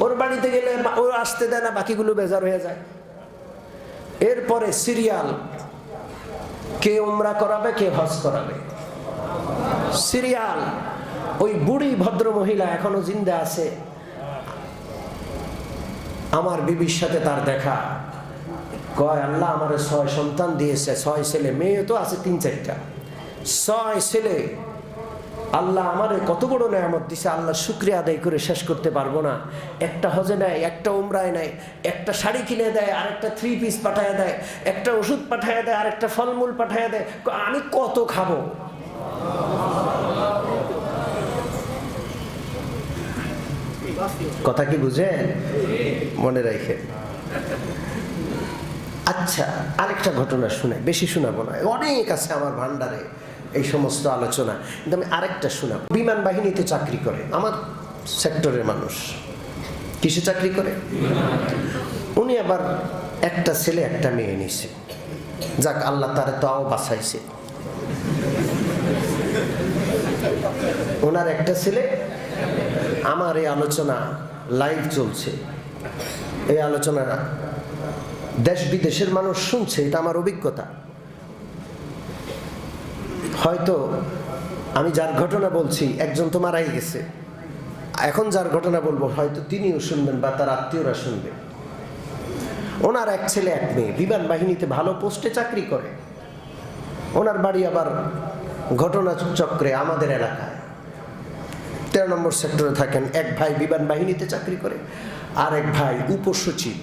[SPEAKER 1] ওর বাড়িতে গেলে ও আসতে দেয় না, বাকিগুলো বেজার হয়ে যায়। এরপরে সিরিয়াল, কে উমরা করাবে, কে হজ করাবে, সিরিয়াল। ওই বুড়ি ভদ্র মহিলা এখনো জিন্দা আছে, আমার বিবির সাথে তার দেখা, কয় আল্লাহ আমারে 6 সন্তান দিয়েছে, 6 ছেলে, মেয়ে তো আছে 3-4টা, 6 ছেলে, আল্লাহ আমারে কত বড় নেয়ামত দিছে, আল্লাহ শুকরিয়া আদায় করে শেষ করতে পারবো না। একটা হজে নেয়, একটা উমরায় নেয়, একটা শাড়ি কিনে দেয়, আরেকটা 3 পিস পাঠায় দেয়, একটা ওষুধ পাঠায় দেয়, আরেকটা ফলমূল পাঠায় দেয়, আমি কত খাবো? কথা কি বুঝেন? মনে রাখেন। আচ্ছা, আরেকটা ঘটনা শুনে, বেশি শোনাবো না, অনেক আছে আমার ভান্ডারে এই সমস্ত আলোচনা, কিন্তু আমি আরেকটা শোনাবো। বিমান বাহিনীতে চাকরি করে আমার সেক্টরের মানুষ। কিসে চাকরি করে? উনি আবার একটা ছেলে একটা মেয়ে নিছে, যাক আল্লাহ তারে তাও বাঁচাইছে। ওনার একটা ছেলে, আমার এই আলোচনা লাইভ চলছে, এই আলোচনা দেশ বিদেশের মানুষ শুনছে, এটা আমার অভিজ্ঞতা। হয়তো আমি যার ঘটনা বলছি একজন তো মারাই গেছে, এখন যার ঘটনা বলবো হয়তো তিনিও শুনবেন বা তার আত্মীয়রা শুনবে। ওনার এক ছেলে এক মেয়ে, বিমান বাহিনীতে ভালো পোস্টে চাকরি করে। ওনার বাড়ি আবার ঘটনা চক্রে আমাদের এলাকায় 13 নম্বর সেক্টরে থাকেন। এক ভাই বিমান বাহিনীতে চাকরি করে, আর এক ভাই উপসচিব,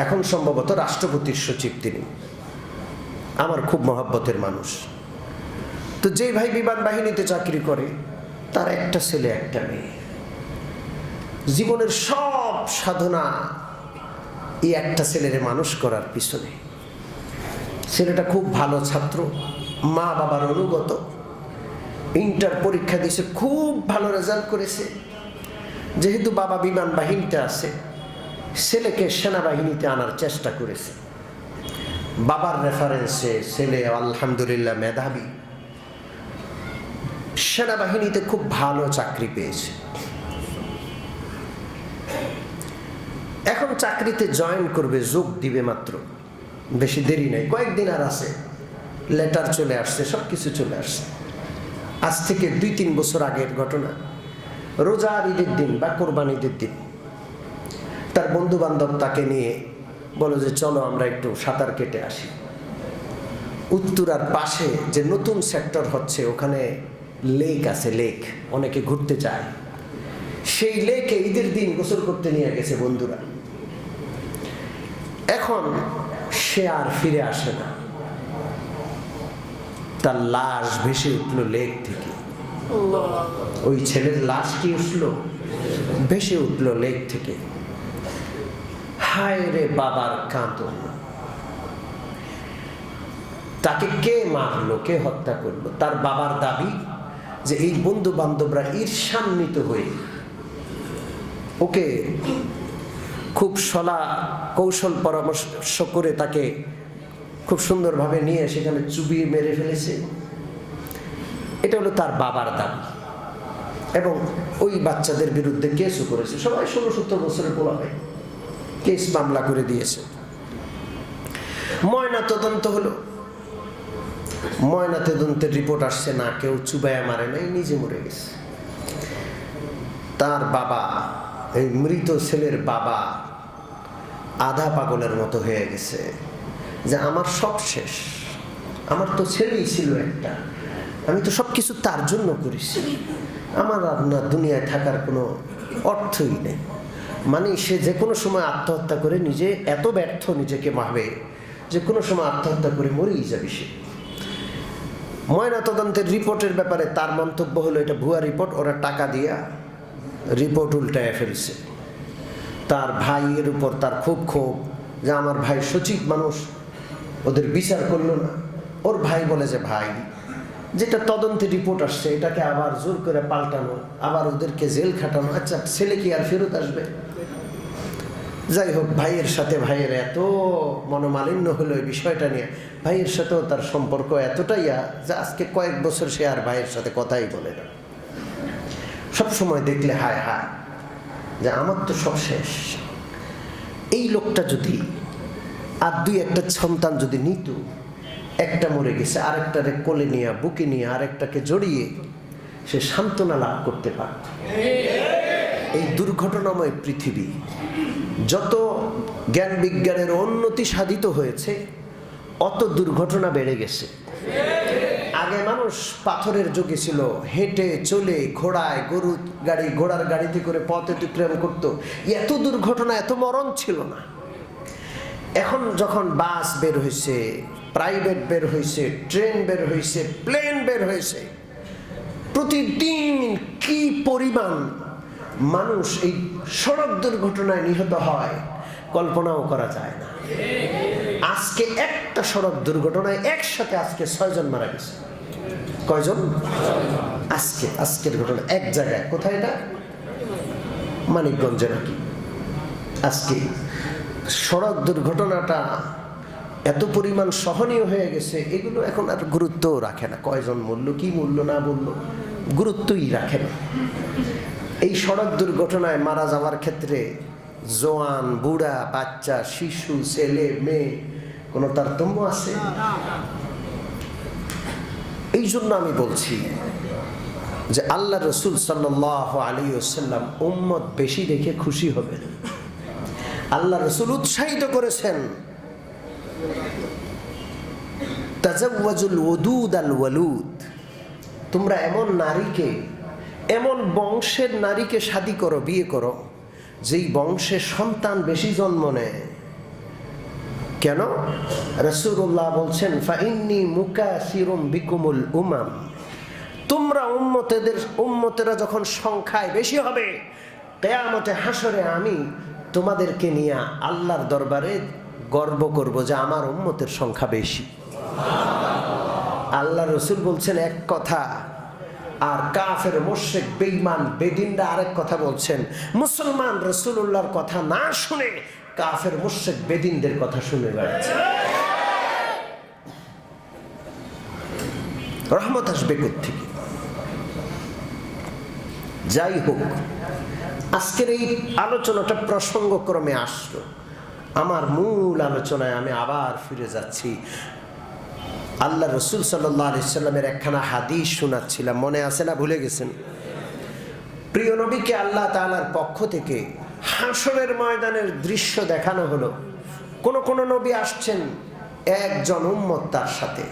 [SPEAKER 1] এখন সম্ভবত রাষ্ট্রপতির সচিব তিনি, আমার খুব মহব্বতের মানুষ। তো যে ভাই বিমান বাহিনীতে চাকরি করে তার একটা ছেলে একটা মেয়ে, জীবনের সব সাধনা এই একটা ছেলের মানুষ করার পিছনে। ছেলেটা খুব ভালো ছাত্র, মা বাবার অনুগত, ইন্টার পরীক্ষা দিয়েছে, খুব ভালো রেজাল্ট করেছে। যেহেতু বাবা বিমান বাহিনীতে আছে, ছেলেকে সেনাবাহিনীতে আনার চেষ্টা করেছে। বাবার রেফারেন্সে ছেলে আলহামদুলিল্লাহ মেধাবী, সেনাবাহিনীতে খুব ভালো চাকরি পেয়েছে। এখন চাকরিতে জয়েন করবে, যোগ দিবে মাত্র, বেশি দেরি নাই, কয়েকদিন আর আছে। লেটার চলে আসছে, সব কিছু চলে আসছে। আজ থেকে 2-3 বছর আগের ঘটনা। রোজার ঈদের দিন বা কোরবান ঈদের দিন তার বন্ধু বান্ধব তাকে নিয়ে বলো যে চলো আমরা একটু সাঁতার কেটে আসি। উত্তরার পাশে যে নতুন সেক্টর হচ্ছে ওখানে লেক আছে, লেক, অনেকে ঘুরতে যায়। সেই লেকে ঈদের দিন গোসল করতে নিয়ে গেছে বন্ধুরা। এখন সে আর ফিরে আসে না, তার লাশ ভেসে উঠল লেক থেকে। ওই ছেলের লাশ কি উঠলো? ভেসে উঠল লেক থেকে। হায় রে বাবার কাঁদন। তাকে কে মারলো, কে হত্যা করলো? তার বাবার দাবি যে এই বন্ধু বান্ধবরা ঈর্ষান্বিত হয়ে ওকে খুব কৌশল পরামর্শ করে তাকে খুব সুন্দরভাবে নিয়ে সেখানে চুবিয়ে মেরে ফেলেছে। এটা হলো তার বাবার দাবি। এবং ওই বাচ্চাদের বিরুদ্ধে কেসও করেছে, সবাই 16-17 বছরের পোলা হয়, কেস মামলা করে দিয়েছে। ময়না তদন্ত হলো, ময়না তদন্তের রিপোর্ট আসছে না কেউ চুবায়া মারে নাই, নিজে মরে গেছে। তার বাবা, এই মৃত ছেলের বাবা আধা পাগলের মতো হয়ে গেছে যে আমার সব শেষ, আমার তো ছেলেই ছিল একটা, আমি তো সব কিছু তার জন্য করেছি, আমার আর না দুনিয়ায় থাকার কোনো অর্থই নেই। মানে সে যে কোনো সময় আত্মহত্যা করে, নিজে এত ব্যর্থ নিজেকে ভাবে যে কোনো সময় আত্মহত্যা করে মরেই যাবে সে। ময়না তদন্তের রিপোর্টের ব্যাপারে তার মন্তব্য হলো এটা ভুয়া রিপোর্ট, ওরা টাকা দিয়া রিপোর্ট উল্টায় ফেলছে। তার ভাইয়ের উপর তার খুব ক্ষোভ যে আমার ভাই সচিব মানুষ, ওদের বিচার করলো না। ওর ভাই বলে যে ভাই, যেটা তদন্তের রিপোর্ট আসছে এটাকে আবার জোর করে পাল্টানো, আবার ওদেরকে জেল খাটানো, আচ্ছা ছেলে কি আর ফেরত আসবে? যাই হোক, ভাইয়ের সাথে ভাইয়ের এত মনোমালিন্য হলো এই বিষয়টা নিয়ে। ভাইয়ের সাথেও তার সম্পর্ক এতটাই যে আজকে কয়েক বছর সে আর ভাইয়ের সাথে কথাই বলে না। সবসময় দেখলে হায় হায় যে আমার তো সব শেষ। এই লোকটা যদি আর 2-1টা সন্তান যদি নিত, একটা মরে গেছে, আরেকটারে কোলে নিয়ে বুকে নিয়ে আরেকটাকে জড়িয়ে সে সান্ত্বনা লাভ করতে পারত। এই দুর্ঘটনাময় পৃথিবী, যত জ্ঞান বিজ্ঞানের উন্নতি সাধিত হয়েছে অত দুর্ঘটনা বেড়ে গেছে। আগে মানুষ পাথরের যুগে ছিল, হেঁটে চলে ঘোড়ায় ঘোড়ার গাড়িতে করে পথ অতিক্রম করতো, এত দুর্ঘটনা এত মরণ ছিল না। এখন যখন বাস বের হয়েছে, প্রাইভেট বের হয়েছে, ট্রেন বের হয়েছে, প্লেন বের হয়েছে, প্রতিদিন কি পরিমাণ মানুষ এই সড়ক দুর্ঘটনায় নিহত হয় কল্পনাও করা যায় না। আজকে একটা সড়ক দুর্ঘটনায় একসাথে আজকে 6 জন মারা গেছে। কয়জন? আজকের ঘটনা এক জায়গায়, কোথায় এটা? মানিকগঞ্জে নাকি। আজকে সড়ক দুর্ঘটনাটা এত পরিমাণ সহনীয় হয়ে গেছে, এগুলো এখন আর গুরুত্বও রাখে না। কয়জন মূল্য, কি মূল্য না বললো, গুরুত্বই রাখে না। এই সড়ক দুর্ঘটনায় মারা যাওয়ার ক্ষেত্রে জোয়ান, বুড়া, বাচ্চা, শিশু, ছেলে, মেয়ে, কোনো তারতম্য আছে? এই জন্য আমি বলছি যে আল্লাহ রসুল সাল্লাল্লাহু আলাইহি ওয়াসাল্লাম উম্মত বেশি দেখে খুশি হবেন। আল্লাহ রসুল উৎসাহিত করেছেন, তাজাওয়াজুল ওদুদ আল ওয়ালুদ, তোমরা এমন নারীকে, এমন বংশের নারীকে শাদী করো, বিয়ে করো যেই বংশে সন্তান বেশি জন্ম নেয়। কেন? রাসূলুল্লাহ বলছেন, ফাইন্নী মুকাসিরুম বিকুমুল উমাম, তোমরা উম্মতেরা যখন সংখ্যায় বেশি হবে, কিয়ামতে হাসরে আমি তোমাদেরকে নিয়ে আল্লাহর দরবারে গর্ব করব যে আমার উম্মতের সংখ্যা বেশি। আল্লাহ রসুল বলছেন এক কথা, আর কাফের মুশরিক বেঈমান বেদিনরা আরেক কথা বলছেন। মুসলমান রাসূলুল্লাহর কথা না শুনে কাফের মুশরিক বেদিনদের কথা শুনে বেড়াচ্ছে। রহমত আসবে কোত্থেকে? যাই হোক, আজকের এই আলোচনাটা প্রসঙ্গক্রমে আসলো। আমার মূল আলোচনায় আমি আবার ফিরে যাচ্ছি। আল্লাহ রসুল সাল্লাল্লাহু আলাইহি সাল্লামের একখানা হাদিস শোনাচ্ছিলাম, মনে আছে না? ভুলে গেছেন? প্রিয় নবীকে আল্লাহ তাআলার পক্ষ থেকে হাসরের ময়দানের দৃশ্য দেখানো হলো। কোন নবী আসছেন একজন উম্মত তার সাথে,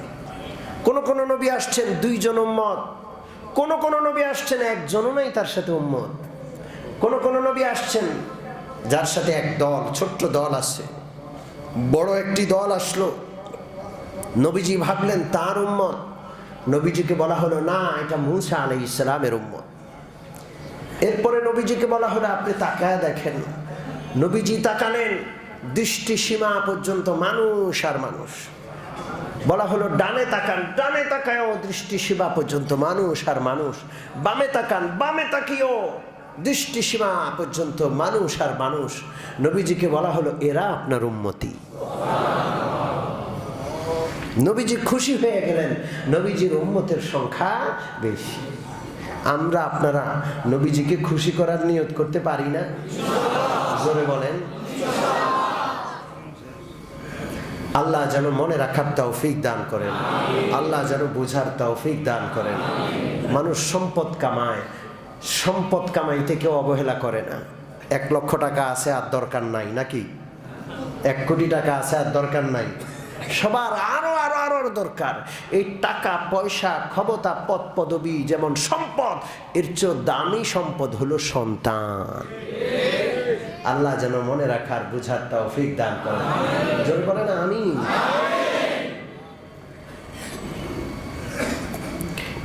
[SPEAKER 1] কোন নবী আসছেন দুইজন উম্মত, কোন নবী আসছেন একজনও নাই তার সাথে উম্মত, কোন নবী আসছেন যার সাথে এক দল, ছোট্ট দল আছে। বড় একটি দল আসলো, নবীজি ভাবলেন তার উম্মত। নবীজিকে বলা হলো না, এটা মূসা আলাইহিস সালামের উম্মত। এরপরে নবীজিকে বলা হলো আপনি তাকায় দেখেন। নবীজি তাকালেন, দৃষ্টি সীমা পর্যন্ত মানুষ আর মানুষ। বলা হলো ডানে তাকান, ডানে তাকায়ও দৃষ্টি সীমা পর্যন্ত মানুষ আর মানুষ। বামে তাকান, বামে তাকিয়েও দৃষ্টি সীমা পর্যন্ত মানুষ আর মানুষ। নবীজিকে বলা হলো এরা আপনার উম্মতি। নবীজি খুশি হয়ে গেলেন, নবীজির উম্মতের সংখ্যা বেশি। আমরা আপনারা নবীজিকে খুশি করার নিয়ত করতে পারি না? জোরে বলেন। আল্লাহ যেন মনে রাখার তৌফিক দান করেন, আল্লাহ যেন বোঝার তৌফিক দান করেন। মানুষ সম্পদ কামায়, সম্পদ কামাইতে কেউ অবহেলা করে না। 1 লক্ষ টাকা আছে আর দরকার নাই, নাকি? 1 কোটি টাকা আছে আর দরকার নাই। সবার আরো আরো আরো দরকার। এই টাকা পয়সা ক্ষমতা পদ পদবী যেমন সম্পদ, এর চেয়ে দামি সম্পদ হলো সন্তান। আল্লাহ যেন মনে রাখার বুঝার তৌফিক দান করেন। জোরে বলেন আমিন।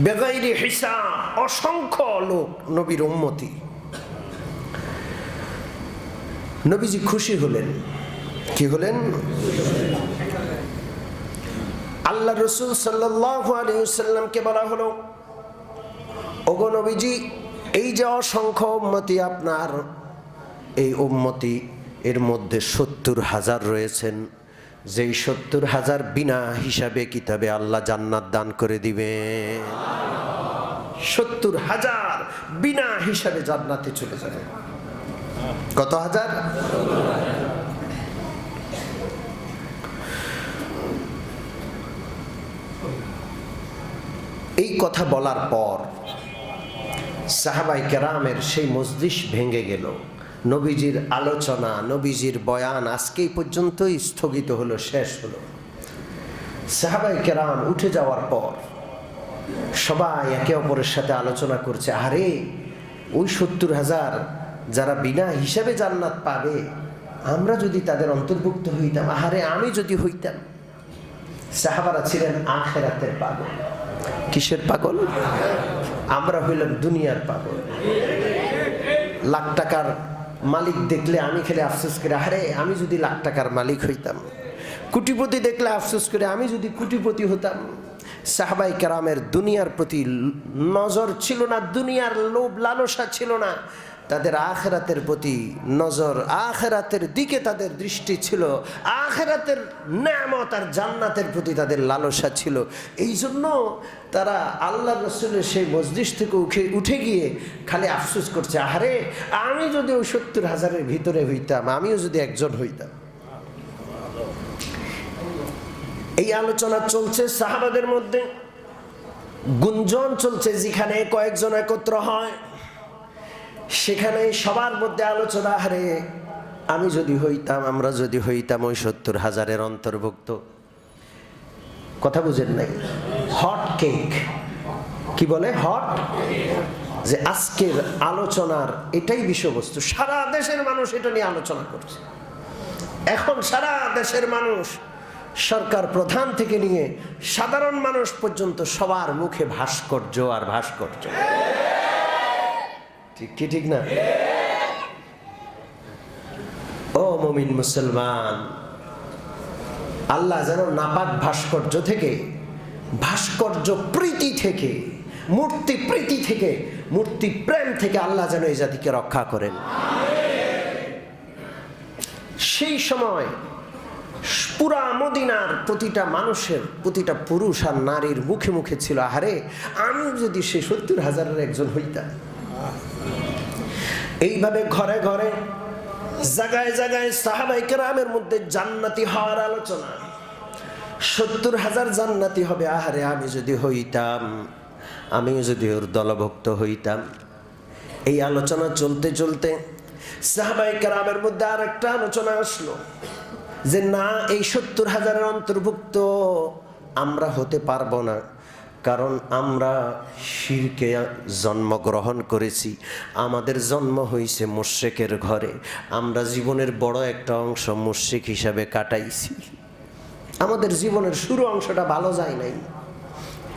[SPEAKER 1] বেগাইরি হিসাব অসংখ্য লোক নবীর উম্মতি। নবীজি খুশি হলেন। কি হলেন? আল্লাহ রসুল সাল্লাল্লাহু আলাইহি ওয়াসাল্লামকে বলা হলো, ওগো নবীজি, এই যে অসংখ্য উম্মতি আপনার, এই উম্মতি এর মধ্যে 70,000 রয়েছেন, যেই 70,000 বিনা হিসাবে কিতাবে আল্লাহ জান্নাত দান করে দিবেন। 70,000 বিনা হিসাবে জান্নাতে চলে যাবে। কত হাজার? এই কথা বলার পর সাহাবায়ে কেরামের সেই মজলিস ভেঙে গেল। নবীজির আলোচনা, নবীজির বয়ান আজকেই পর্যন্তই স্থগিত হলো, শেষ হলো। সাহাবায়ে কেরাম উঠে যাওয়ার পর সবাই একে অপরের সাথে আলোচনা করছে, আরে ওই 70,000 যারা বিনা হিসাবে জান্নাত পাবে, আমরা যদি তাদের অন্তর্ভুক্ত হইতাম, আহারে আমি যদি হইতাম। সাহাবারা ছিলেন আখিরাতের পাগল। কিসের পাগল? আমরা হইলাম দুনিয়ার পাগল। লাখ টাকার মালিক দেখলে আমি খেলে আফসোস করে, আরে আমি যদি লাখ টাকার মালিক হইতাম। কোটিপতি দেখলে আফসোস করে, আমি যদি কোটিপতি হতাম। সাহাবায়ে কেরামের দুনিয়ার প্রতি নজর ছিল না, দুনিয়ার লোভ লালসা ছিল না, তাদের আখিরাতের প্রতি নজর, আখিরাতের দিকে তাদের দৃষ্টি ছিল, আখিরাতের নেয়ামত আর জান্নাতের প্রতি তাদের লালসা ছিল। এই জন্য তারা আল্লাহ রাসূলের সেই মজলিস থেকে উঠে গিয়ে খালি আফসোস করছে, আরে আমি যদি ওই 70,000-এর ভিতরে হইতাম, আমিও যদি একজন হইতাম। এই আলোচনা চলছে সাহাবাদের মধ্যে, গুঞ্জন চলছে। যেখানে কয়েকজন একত্র হয় সেখানে সবার মধ্যে আলোচনা, আরে আমি যদি হইতাম, আমরা যদি হইতাম ওই 70,000-এর অন্তর্ভুক্ত। কথা বুঝেন নাই? হট কেক, কি বলে? হট। যে আজকের আলোচনার এটাই বিষয়বস্তু, সারা দেশের মানুষ এটা নিয়ে আলোচনা করছে। এখন সারা দেশের মানুষ, সরকার প্রধান থেকে নিয়ে সাধারণ মানুষ পর্যন্ত সবার মুখে ভাস্কর্য আর ভাস্কর্য। ঠিক কি ঠিক না? ও মুমিন মুসলমান, আল্লাহ যেন নাপাক ভাস্কর্য থেকে, ভাস্কর্য প্রীতি থেকে, মূর্তি প্রীতি থেকে, মূর্তি প্রেম থেকে আল্লাহ যেন এই জাতিকে রক্ষা করেন। সেই সময় পুরা মদিনার প্রতিটা মানুষের, প্রতিটা পুরুষ আর নারীর মুখে মুখে ছিল, আহারে আমি যদি সে 70,000-এর একজন হইতাম। এইভাবে ঘরে ঘরে, জায়গায় জায়গায় সাহাবায়ে কেরামের মধ্যে জান্নাতি হওয়ার আলোচনা। 70,000 জান্নাতি হবে, আহারে আমি যদি হইতাম, আমি যদি ওর দলভুক্ত হইতাম। এই আলোচনা চলতে চলতে সাহাবায়ে কেরামের মধ্যে আর একটা আলোচনা আসলো যে না, এই 70,000-এর অন্তর্ভুক্ত আমরা হতে পারবো না, কারণ আমরা শিরকে জন্মগ্রহণ করেছি, আমাদের জন্ম হয়েছে মুশরিকের ঘরে, আমরা জীবনের বড় একটা অংশ মুশরিক হিসাবে কাটাইছি, আমাদের জীবনের শুরু অংশটা ভালো যায় নাই।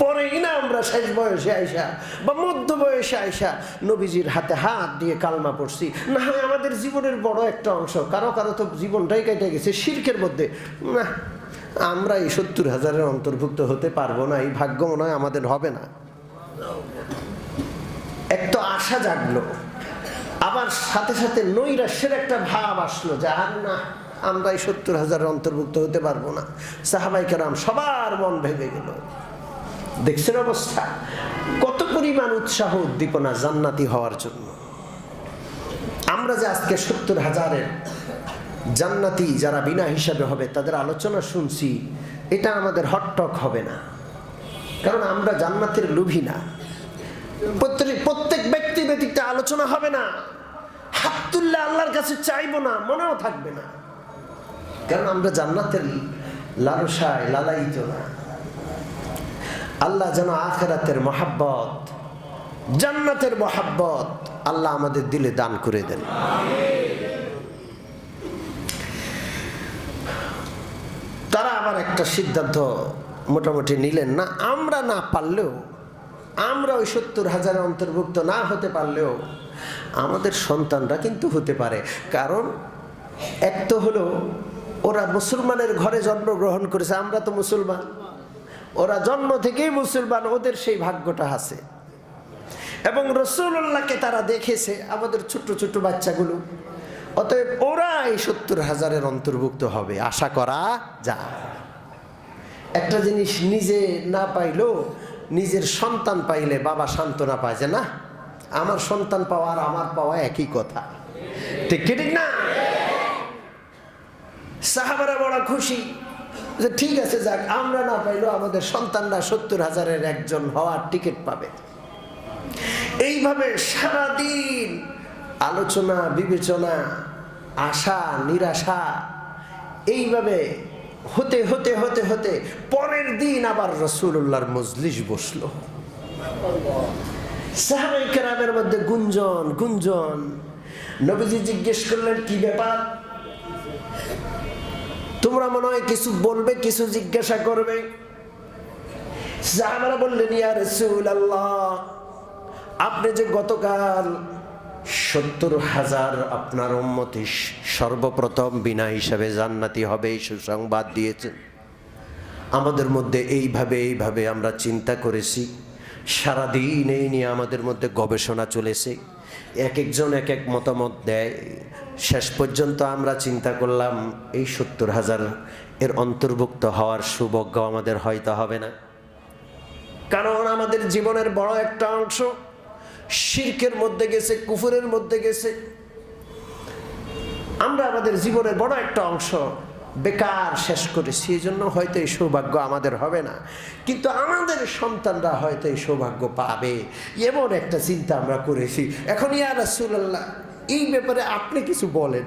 [SPEAKER 1] পরেই না আমরা শেষ বয়সে আইসা বা মধ্য বয়সে আইসা নবীজির হাতে হাত দিয়ে কালমা পড়ছি, না হয় আমাদের জীবনের বড় একটা অংশ, কারো কারো তো জীবনটাই কেটে গেছে শিরকের মধ্যে, না আমরা এই 70,000-এর অন্তর্ভুক্ত হতে পারবো না, এই ভাগ্য মনে হয় আমাদের হবে না। এক তো আশা জাগলো, আবার সাথে সাথে নৈরাশ্যের একটা ভাব আসলো যে আর না, আমরা এই 70,000-এর অন্তর্ভুক্ত হতে পারবো না। সাহাবায়ে কেরাম সবার মন ভেঙে গেল। দেখছেন অবস্থা, কত পরিমাণ উৎসাহ উদ্দীপনা জান্নাতি হওয়ার জন্য। আমরা যে আজকে 70,000-এর জান্নাতি যারা বিনা হিসাবে হবে তাদের আলোচনা শুনছি, এটা আমাদের হটটক হবে না, কারণ আমরা জান্নাতের লোভী না। প্রত্যেক ব্যক্তি ব্যতীত আলোচনা হবে না, হাত তুললে আল্লাহর কাছে চাইবো না, মনেও থাকবে না, কারণ আমরা জান্নাতের লালসায় লালায়িত না। আল্লাহ যেন আখিরাতের মহাব্বত, জান্নাতের মহাব্বত আল্লাহ আমাদের দিলে দান করে দেন। তারা আবার একটা সিদ্ধান্ত মোটামুটি নিলেন, না আমরা না পারলেও, আমরা ওই 70,000-এর অন্তর্ভুক্ত না হতে পারলেও আমাদের সন্তানরা কিন্তু হতে পারে, কারণ এক তো হলো ওরা মুসলমানের ঘরে জন্মগ্রহণ করেছে, আমরা তো মুসলমান, ওরা জন্ম থেকেই মুসলমান, ওদের সেই ভাগ্যটা আছে, এবং রাসূলুল্লাহকে তারা দেখেছে, আমাদের ছোট্ট ছোট্ট বাচ্চাগুলো, অতএব ওরা এই 70,000-এর অন্তর্ভুক্ত হবে, আশা করা যায়। একটা জিনিস নিজে না পাইলেও নিজের সন্তান পাইলে বাবা সান্ত্বনা পায় যে না, আমার সন্তান পাওয়া আর আমার পাওয়া একই কথা, ঠিক কি ঠিক না? সাহাবারা বড় খুশি যে ঠিক আছে, যাক, আমরা না পাইলেও আমাদের সন্তানরা 70,000-এর একজন হওয়ার টিকিট পাবে। এইভাবে সারাদিন আলোচনা, বিবেচনা, আশা নিরাশা, এইভাবে হতে হতে হতে হতে পরের দিন আবার রাসূলুল্লাহর মজলিস বসলো। সাহাবায়ে কেরামের মধ্যে গুঞ্জন গুঞ্জন। নবীজি জিজ্ঞেস করলেন, কি ব্যাপার? তোমরা মনে হয় কিছু বলবে, কিছু জিজ্ঞাসা করবে। সাহাবারা বললেন, ইয়া রাসূলুল্লাহ, আপনি যে গতকাল 70,000 আপনার উম্মতি সর্বপ্রথম বিনা হিসাবে জান্নাতি হবে এই সুসংবাদ দিয়েছেন, আমাদের মধ্যে এইভাবে আমরা চিন্তা করেছি, সারাদিন এই নিয়ে আমাদের মধ্যে গবেষণা চলেছে, এক একজন এক এক মতামত দেয়, শেষ পর্যন্ত আমরা চিন্তা করলাম এই 70,000 এর অন্তর্ভুক্ত হওয়ার সৌভাগ্য আমাদের হয়তো হবে না, কারণ আমাদের জীবনের বড় একটা অংশ শিরকের মধ্যে গেছে, কুফরের মধ্যে গেছে। আমরা আমাদের জীবনের বড় একটা অংশ বেকার শেষ করেছি, এই জন্য হয়তো এই সৌভাগ্য আমাদের হবে না, কিন্তু আমাদের সন্তানরা হয়তো এই সৌভাগ্য পাবে, এমন একটা চিন্তা আমরা করেছি। এখন ইয়া রাসূলুল্লাহ, এই ব্যাপারে আপনি কিছু বলেন।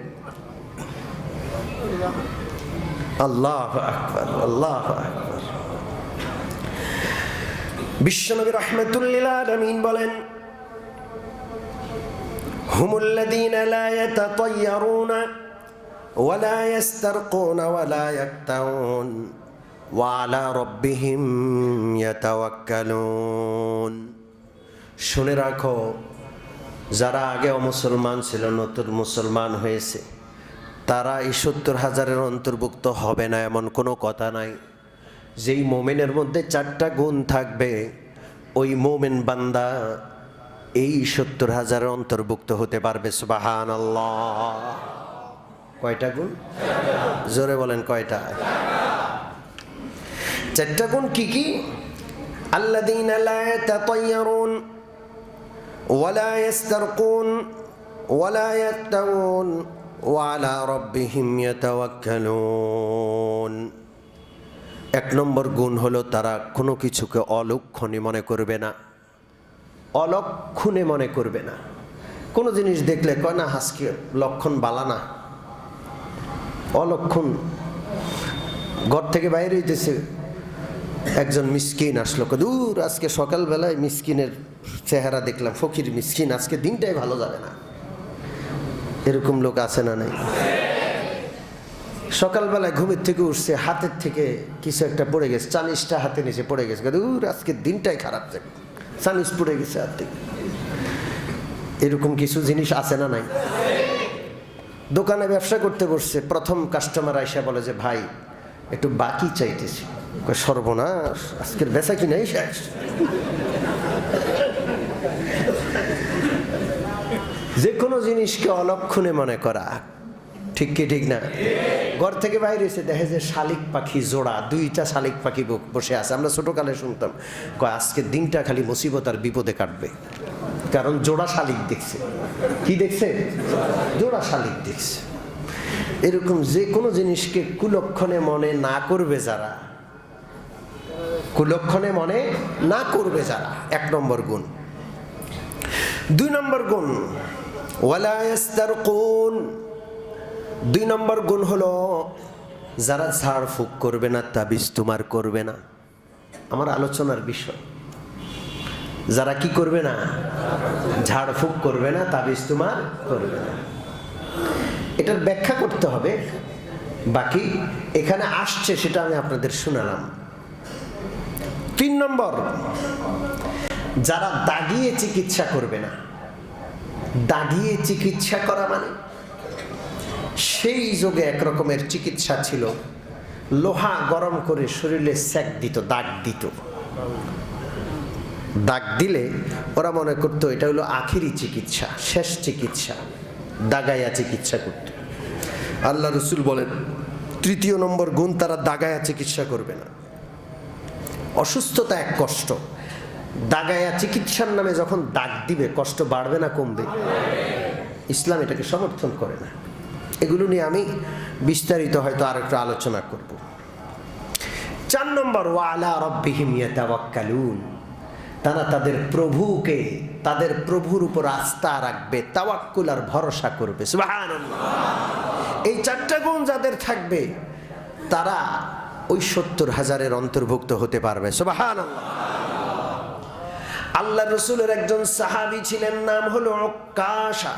[SPEAKER 1] আল্লাহু আকবার, আল্লাহু আকবার। বিশ্বনবী রাহমাতুল লিল আলামিন বলেন, হুমুল্লাযীনা লা ইয়াতাতায়্যারুনা ওয়ালা ইয়াস্তারকুনা ওয়ালা ইয়াক্তাউন ওয়া আলা রাব্বিহিম ইয়াতাওয়াক্কালুন। শুনে রাখো, যারা আগে অমুসলমান ছিল, নতুন মুসলমান হয়েছে, তারা এই 70,000-এর অন্তর্ভুক্ত হবে না এমন কোনো কথা নাই। যেই মোমেনের মধ্যে 4টা গুণ থাকবে, ওই মোমেন বান্দা এই 70,000-এর অন্তর্ভুক্ত হতে পারবে। সুবহানাল্লাহ। কয়টা গুণ? জোরে বলেন, কয়টা? 4টা গুণ কি কি? আল্লাযীনা লা ইয়াতাতায়্যারুন ওয়ালা ইয়াস্তারকুন ওয়ালা ইয়াক্তাউন ওয়া আলা রাব্বিহিম ইয়াতাওয়াক্কালুন। 1 নম্বর গুণ হলো তারা কোনো কিছুকে অলক্ষণে মনে করবে না। অলক্ষণে মনে করবে না। কোনো জিনিস দেখলে কয় না, আজকে লক্ষণ বালা না, অলক্ষণ। ঘর থেকে বাইরে হইতেছে, একজন মিসকিন আসলো, দূর আজকে সকালবেলায় মিসকিনের চেহারা দেখলাম, ফকির মিসকিন, আজকে দিনটাই ভালো যাবে না। এরকম লোক আছে না নাই? সকালবেলায় ঘুমের থেকে উঠছে, হাতের থেকে কিছু একটা পড়ে গেছে, চানিসটা হাতে নিচে পড়ে গেছে, দূর আজকে দিনটাই খারাপ যাবে, চানিস পড়ে গেছে হাত থেকে। এরকম কিছু জিনিস আছে না নাই? দোকানে ব্যবসা করতে বসছে, প্রথম কাস্টমার আইসা বলে যে ভাই একটু বাকি চাইতেছি। সর্বনাশ, আজকের বেচা কিনাই শেষ। যে কোনো জিনিসকে অলক্ষণে মনে করা, ঠিক কি ঠিক না? ঘর থেকে বাইরে এসে দেখে যে শালিক পাখি জোড়া, 2টা শালিক পাখি বসে আছে। আমরা ছোটকালে শুনতাম, কয় আজকের দিনটা খালি মুসিবত আর বিপদে কাটবে, কারণ জোড়া শালিক দেখছে। কি দেখছে? জোড়া শালিক দেখছে। এরকম যে কোনো জিনিসকে কুলক্ষণে মনে না করবে যারা, কুলক্ষণে মনে না করবে যারা, 1 নম্বর গুণ। 2 নম্বর গুণ ওয়ালা ইয়াস্তারকুন। 2 নম্বর গুণ হলো যারা ঝাড় ফুঁক করবে না, তাবিজ তোমার করবে না। আমার আলোচনার বিষয়, যারা কি করবে না? ঝাড় ফুঁক করবে না, তাবিজ তোমার করবে না। এটার ব্যাখ্যা করতে হবে, বাকি এখানে আসছে সেটা আমি আপনাদের শোনালাম। 3 নম্বর, যারা দাগিয়ে চিকিৎসা করবে না। দাগিয়ে চিকিৎসা করা মানে, সেই যুগে এক রকমের চিকিৎসা ছিল, লোহা গরম করে শরীরে সেক দিত, দাগ দিত। দাগ দিলে ওরা মনে করতো এটা হলো আখেরি চিকিৎসা, শেষ চিকিৎসা। দাগাইয়া চিকিৎসা করত। আল্লাহ রসুল বলেন 3 নম্বর গুণ, তারা দাগাইয়া চিকিৎসা করবে না। অসুস্থতা এক কষ্ট, দাগাইয়া চিকিৎসার নামে যখন দাগ দিবে, কষ্ট বাড়বে না কমবে? ইসলাম এটাকে সমর্থন করে না। এগুলো নিয়ে আমি বিস্তারিত হয়তো আর একটু আলোচনা করব। 4 নম্বর, ওয়া আলা রাব্বিহিম ইয়াতাওয়াক্কালুন। তারা তাদের প্রভুকে, তাদের প্রভুর উপর আস্থা রাখবে, তাওয়াক্কুল আর ভরসা করবে। সুবহানাল্লাহ। এই 4টা গুণ যাদের থাকবে, তারা ওই 70,000-এর অন্তর্ভুক্ত হতে পারবে। সুবহানাল্লাহ। আল্লাহ রসুলের একজন সাহাবী ছিলেন, নাম হলো উক্কাশা।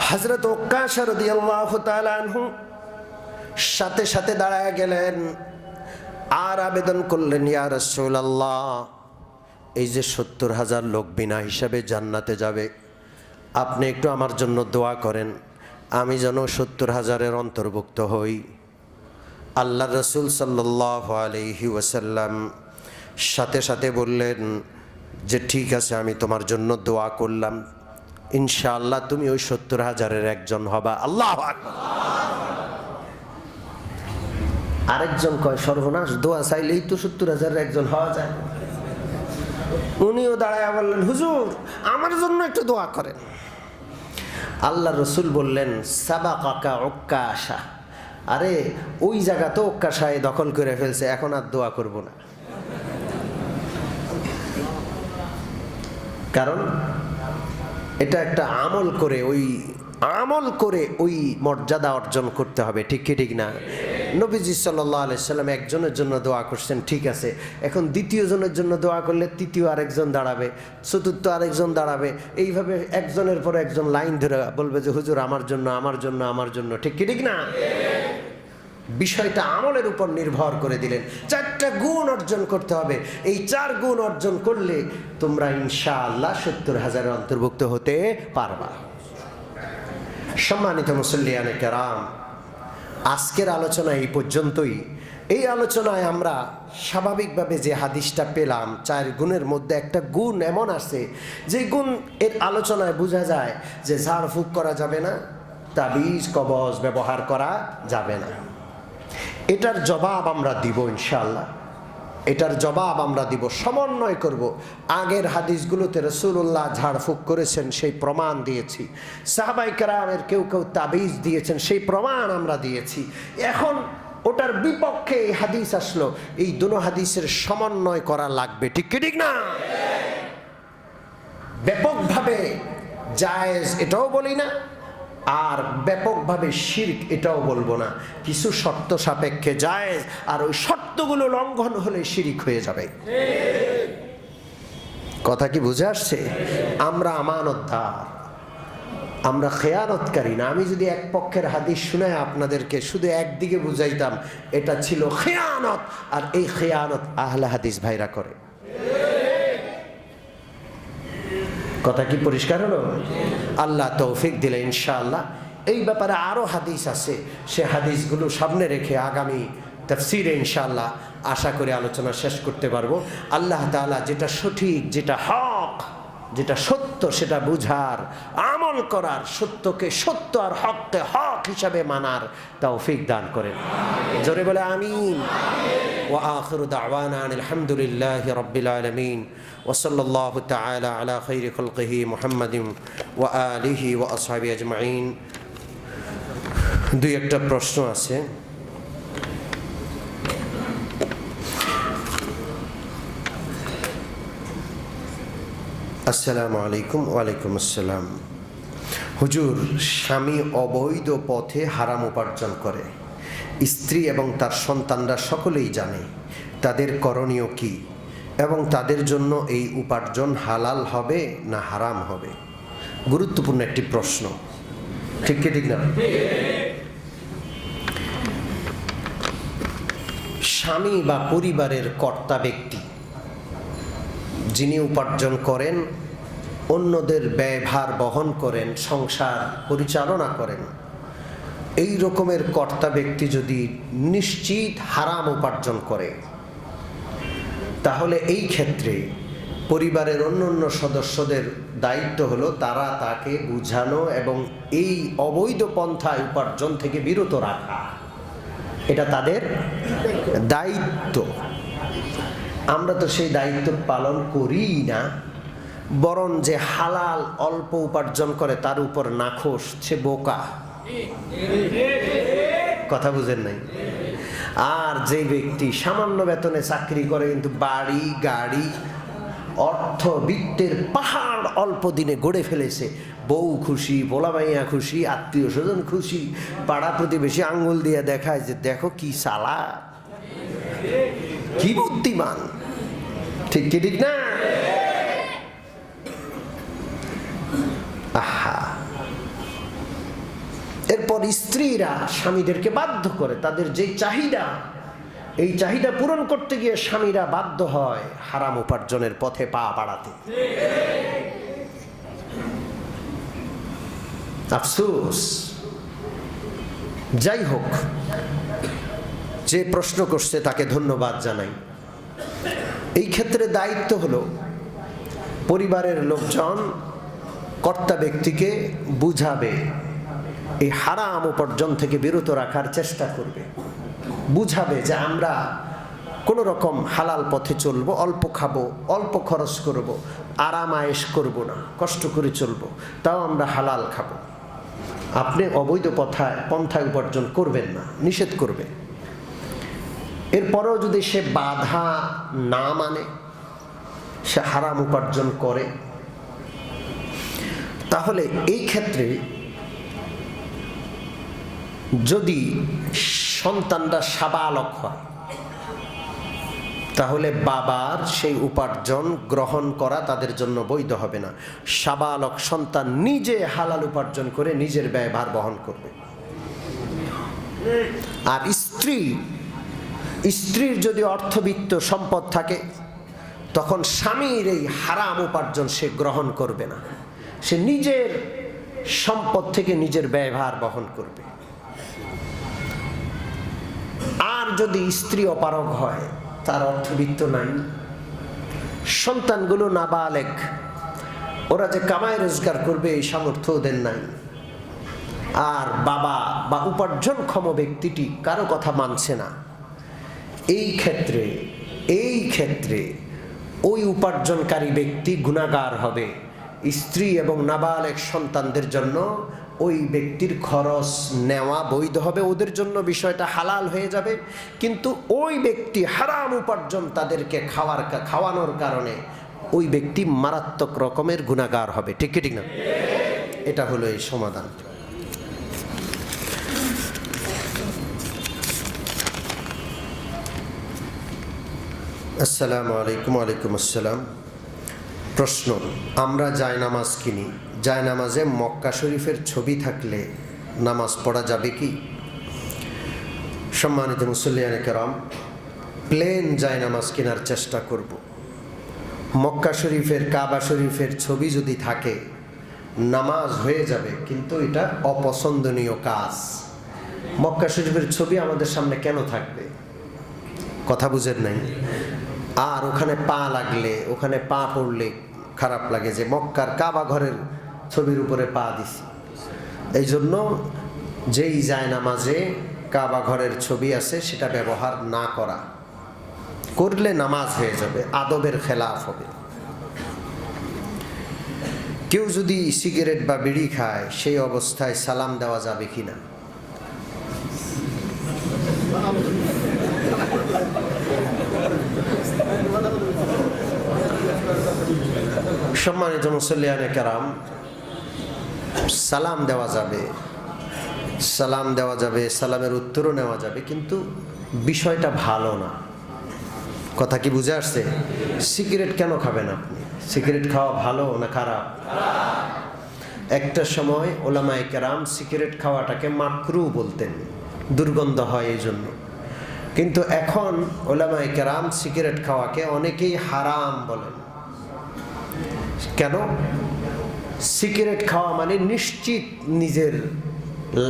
[SPEAKER 1] হযরত উক্কাশা রাদিয়াল্লাহু তাআলা আনহু সাথে সাথে দাঁড়ায় গেলেন আর আবেদন করলেন, ইয়া রাসূলুল্লাহ, এই যে 70,000 লোক বিনা হিসাবে জান্নাতে যাবে, আপনি একটু আমার জন্য দোয়া করেন, আমি যেন 70,000-এর অন্তর্ভুক্ত হই। আল্লাহ রসুল সাল্লাল্লাহু আলাইহি ওয়াসাল্লাম সাথে সাথে বললেন যে ঠিক আছে, আমি তোমার জন্য দোয়া করলাম, ইনশাআল্লাহ তুমি ওই 70,000-এর একজন হবা। আল্লাহু আকবার। আরেকজন কয়, সর্বনাশ, দোয়া চাইলেই তো 70,000-এর একজন হওয়া যায়। উনিও দাঁড়ায় বললেন, হুজুর আমার জন্য একটু দোয়া করেন। আল্লাহ রসুল বললেন, সাবাকাকা উক্কাশা, আরে ওই জায়গা তো উক্কাশায় দখল করে ফেলছে, এখন আর দোয়া করব না। কারণ এটা একটা আমল করে ওই মর্যাদা অর্জন করতে হবে, ঠিক কি ঠিক না? নবীজি সাল্লাল্লাহু আলাইহি সাল্লাম একজনের জন্য দোয়া করছেন, ঠিক আছে, এখন দ্বিতীয় জনের জন্য দোয়া করলে তৃতীয় আরেকজন দাঁড়াবে, চতুর্থ আরেকজন দাঁড়াবে, এইভাবে একজনের পর একজন লাইন ধরে বলবে যে হুজুর আমার জন্য আমার জন্য আমার জন্য। ঠিক কি ঠিক না? বিষয়টা আমলের উপর নির্ভর করে দিলেন। 4টা গুণ অর্জন করতে হবে। এই 4 গুণ অর্জন করলে তোমরা ইনশাআল্লাহ 70,000-এর অন্তর্ভুক্ত হতে পারবা। সম্মানিত মুসল্লিয়ানে কেরাম, আজকের আলোচনা এই পর্যন্তই। এই আলোচনায় আমরা স্বাভাবিকভাবে যে হাদিসটা পেলাম, 4 গুণের মধ্যে একটা গুণ এমন আছে যে গুণ এর আলোচনায় বোঝা যায় যে ঝাড়ফুঁক করা যাবে না, তাবিজ কবজ ব্যবহার করা যাবে না। এটার জবাব আমরা দিব ইনশাআল্লাহ, এটার জবাব আমরা দিব, সমন্বয় করব। আগের হাদিসগুলোতে রাসূলুল্লাহ ঝাড়ফুঁক করেছেন সেই প্রমাণ দিয়েছি, সাহাবায়ে কেরামের কেউ কেউ তাবিজ দিয়েছেন সেই প্রমাণ আমরা দিয়েছি। এখন ওটার বিপক্ষে এই হাদিস আসলো, এই দুটো হাদিসের সমন্বয় করা লাগবে। ঠিক কি ঠিক না? ব্যাপকভাবে জায়েজ এটাও বলি না, আর ব্যাপকভাবে শিরক এটাও বলবো না। কিছু শর্ত সাপেক্ষে জায়েজ, আর ওই শর্তগুলো লঙ্ঘন হলে শিরক হয়ে যাবে। কথা কি বুঝে আসছে? আমরা আমানতদার, আমরা খেয়ানতকারী না। আমি যদি এক পক্ষের হাদিস শুনে আপনাদেরকে শুধু একদিকে বুঝাইতাম, এটা ছিল খেয়ানত, আর এই খেয়ানত আহলে হাদিস ভাইরা করে। কথা কি পরিষ্কার হলো? আল্লাহ তৌফিক দিলে ইনশাআল্লাহ এই ব্যাপারে আরো হাদিস আছে, সে হাদিসগুলো সামনে রেখে আগামী তাফসীরে ইনশাআল্লাহ আশা করে আলোচনা শেষ করতে পারবো। আল্লাহ তাআলা যেটা সঠিক, যেটা হক, যেটা সত্য সেটা বুঝার, আমল করার, সত্যকে সত্য আর হককে হক হিসাবে মানার তৌফিক দান করেন। জোরে বলে আমিন। ওয়া আখিরু দাওয়ানা আলহামদুলিল্লাহি রাব্বিল আলামিন ওয়া সাল্লাল্লাহু তাআলা আলা খাইরি খালকিহি মুহাম্মাদিন ওয়া আলিহি ওয়া আসহাবিহি আজমাইন। দুই একটা প্রশ্ন আছে। আসসালামু আলাইকুম। ওয়ালাইকুম আসসালাম। হুজুর, স্বামী অবৈধ পথে হারাম উপার্জন করে, স্ত্রী এবং তার সন্তানরা সকলেই জানে, তাদের করণীয় কি এবং তাদের জন্য এই উপার্জন হালাল হবে না হারাম হবে? গুরুত্বপূর্ণ একটি প্রশ্ন। ঠিক কি ঠিক না? স্বামী বা পরিবারের কর্তা ব্যক্তি যিনি উপার্জন করেন, অন্যদের ব্যয়ভার বহন করেন, সংসার পরিচালনা করেন, এই রকমের কর্তা ব্যক্তি যদি নিশ্চিত হারাম উপার্জন করে, তাহলে এই ক্ষেত্রে পরিবারের অন্যান্য সদস্যদের দায়িত্ব হলো তারা তাকে বুঝানো এবং এই অবৈধ পন্থায় উপার্জন থেকে বিরত রাখা। এটা তাদের দায়িত্ব। আমরা তো সেই দায়িত্ব পালন করি না, বরং যে হালাল অল্প উপার্জন করে তার উপর নাখোশ, সে বোকা। কথা বুঝেন নাই? আর যে ব্যক্তি সামান্য বেতনে চাকরি করে কিন্তু বাড়ি গাড়ি অর্থবিত্তের পাহাড় অল্প দিনে গড়ে ফেলেছে, বউ খুশি, পোলামাইয়া খুশি, আত্মীয় স্বজন খুশি, পাড়া প্রতিবেশী আঙ্গুল দিয়ে দেখায় যে দেখো কি চালা, কি বুদ্ধিমান। ঠিক কি ঠিক না? আহা, এরপর স্ত্রীরা স্বামীদেরকে বাধ্য করে, তাদের যে চাহিদা, এই চাহিদা পূরণ করতে গিয়ে স্বামীরা বাধ্য হয় হারাম উপার্জনের পথে পা বাড়াতে। আফসোস। যাই হোক, যে প্রশ্ন করছে তাকে ধন্যবাদ জানাই। এই ক্ষেত্রে দায়িত্ব হলো পরিবারের লোকজন কর্তা ব্যক্তিকে বুঝাবে, এই হারাম উপার্জন থেকে বিরত রাখার চেষ্টা করবে, বুঝাবে যে আমরা কোনো রকম হালাল পথে চলবো, অল্প খাবো, অল্প খরচ করব, আরাম আয়েশ করব না, কষ্ট করে চলবো, তাও আমরা হালাল খাবো। আপনি অবৈধ পন্থায় উপার্জন করবেন না, নিষেধ করবে। এরপরেও যদি সে বাধা না মানে, সে হারাম উপার্জন করে, তাহলে এই ক্ষেত্রে যদি সন্তানরা সাবালক হয়, তাহলে বাবার সেই উপার্জন গ্রহণ করা তাদের জন্য বৈধ হবে না। সাবালক সন্তান নিজে হালাল উপার্জন করে নিজের ব্যয়ভার বহন করবে। আর স্ত্রীর যদি অর্থবিত্ত সম্পদ থাকে, তখন স্বামীর এই হারাম উপার্জন সে গ্রহণ করবে না, সে নিজের সম্পদ থেকে নিজের ব্যয়ভার বহন করবে। আর যদি স্ত্রী অপারগ হয়, তার অর্থবিত্ত নাই, সন্তানগুলো নাবালেগ, ওরা যে কামাই রোজগার করবে এই সামর্থ্য ওদের নাই, আর বাবা বা উপার্জনক্ষম ব্যক্তিটি কারো কথা মানছে না, এই ক্ষেত্রে ওই উপার্জনকারী ব্যক্তি গুনাহগার হবে। স্ত্রী এবং নাবালেগ সন্তানদের জন্য ওই ব্যক্তির খরচ নেওয়া বৈধ হবে, ওদের জন্য বিষয়টা হালাল হয়ে যাবে। কিন্তু ওই ব্যক্তি হারাম উপার্জন তাদেরকে খাওয়ানোর কারণে ওই ব্যক্তি মারাত্মক রকমের গুনাহগার হবে। ঠিক কি ঠিক না? এটা হলো এই সমাধান। আসসালামু আলাইকুম। ওয়ালাইকুম আসসালাম। প্রশ্ন, আমরা জায়নামাজ কিনি, জায়নামাজে মক্কা শরীফের ছবি থাকলে নামাজ পড়া যাবে কি? সম্মানিত মুসল্লিয়ানে কেরাম, প্লেন জায়নামাজ কেনার চেষ্টা করব। মক্কা শরীফের, কাবা শরীফের ছবি যদি থাকে নামাজ হয়ে যাবে, কিন্তু এটা অপছন্দনীয় কাজ। মক্কা শরীফের ছবি আমাদের সামনে কেন থাকবে? কথা বুঝেন নাই? আর ওখানে পা লাগলে, ওখানে পা পড়লে খারাপ লাগে যে মক্কার কাবা ঘরের ছবির উপরে পা দিছি। এই জন্য যেই জায়নামাজে কাবা ঘরের ছবি আছে সেটা ব্যবহার না করা, করলে নামাজ হয়ে যাবে, আদবের খেলাফ হবে। কেউ যদি সিগারেট বা বিড়ি খায়, সেই অবস্থায় সালাম দেওয়া যাবে কিনা? সম্মানিত মুসল্লিয়ানে কেরাম, সালাম দেওয়া যাবে, সালামের উত্তরও নেওয়া যাবে, কিন্তু বিষয়টা ভালো না। কথা কি বুঝে আসছে? সিগারেট কেন খাবেন আপনি? সিগারেট খাওয়া ভালো না খারাপ? একটা সময় ওলামায়ে কেরাম সিগারেট খাওয়াটাকে মাকরু বলতেন, দুর্গন্ধ হয় এই জন্য। কিন্তু এখন ওলামায়ে কেরাম সিগারেট খাওয়াকে অনেকেই হারাম বলেন। কেন? সিগারেট খাওয়া মানে নিশ্চিত নিজের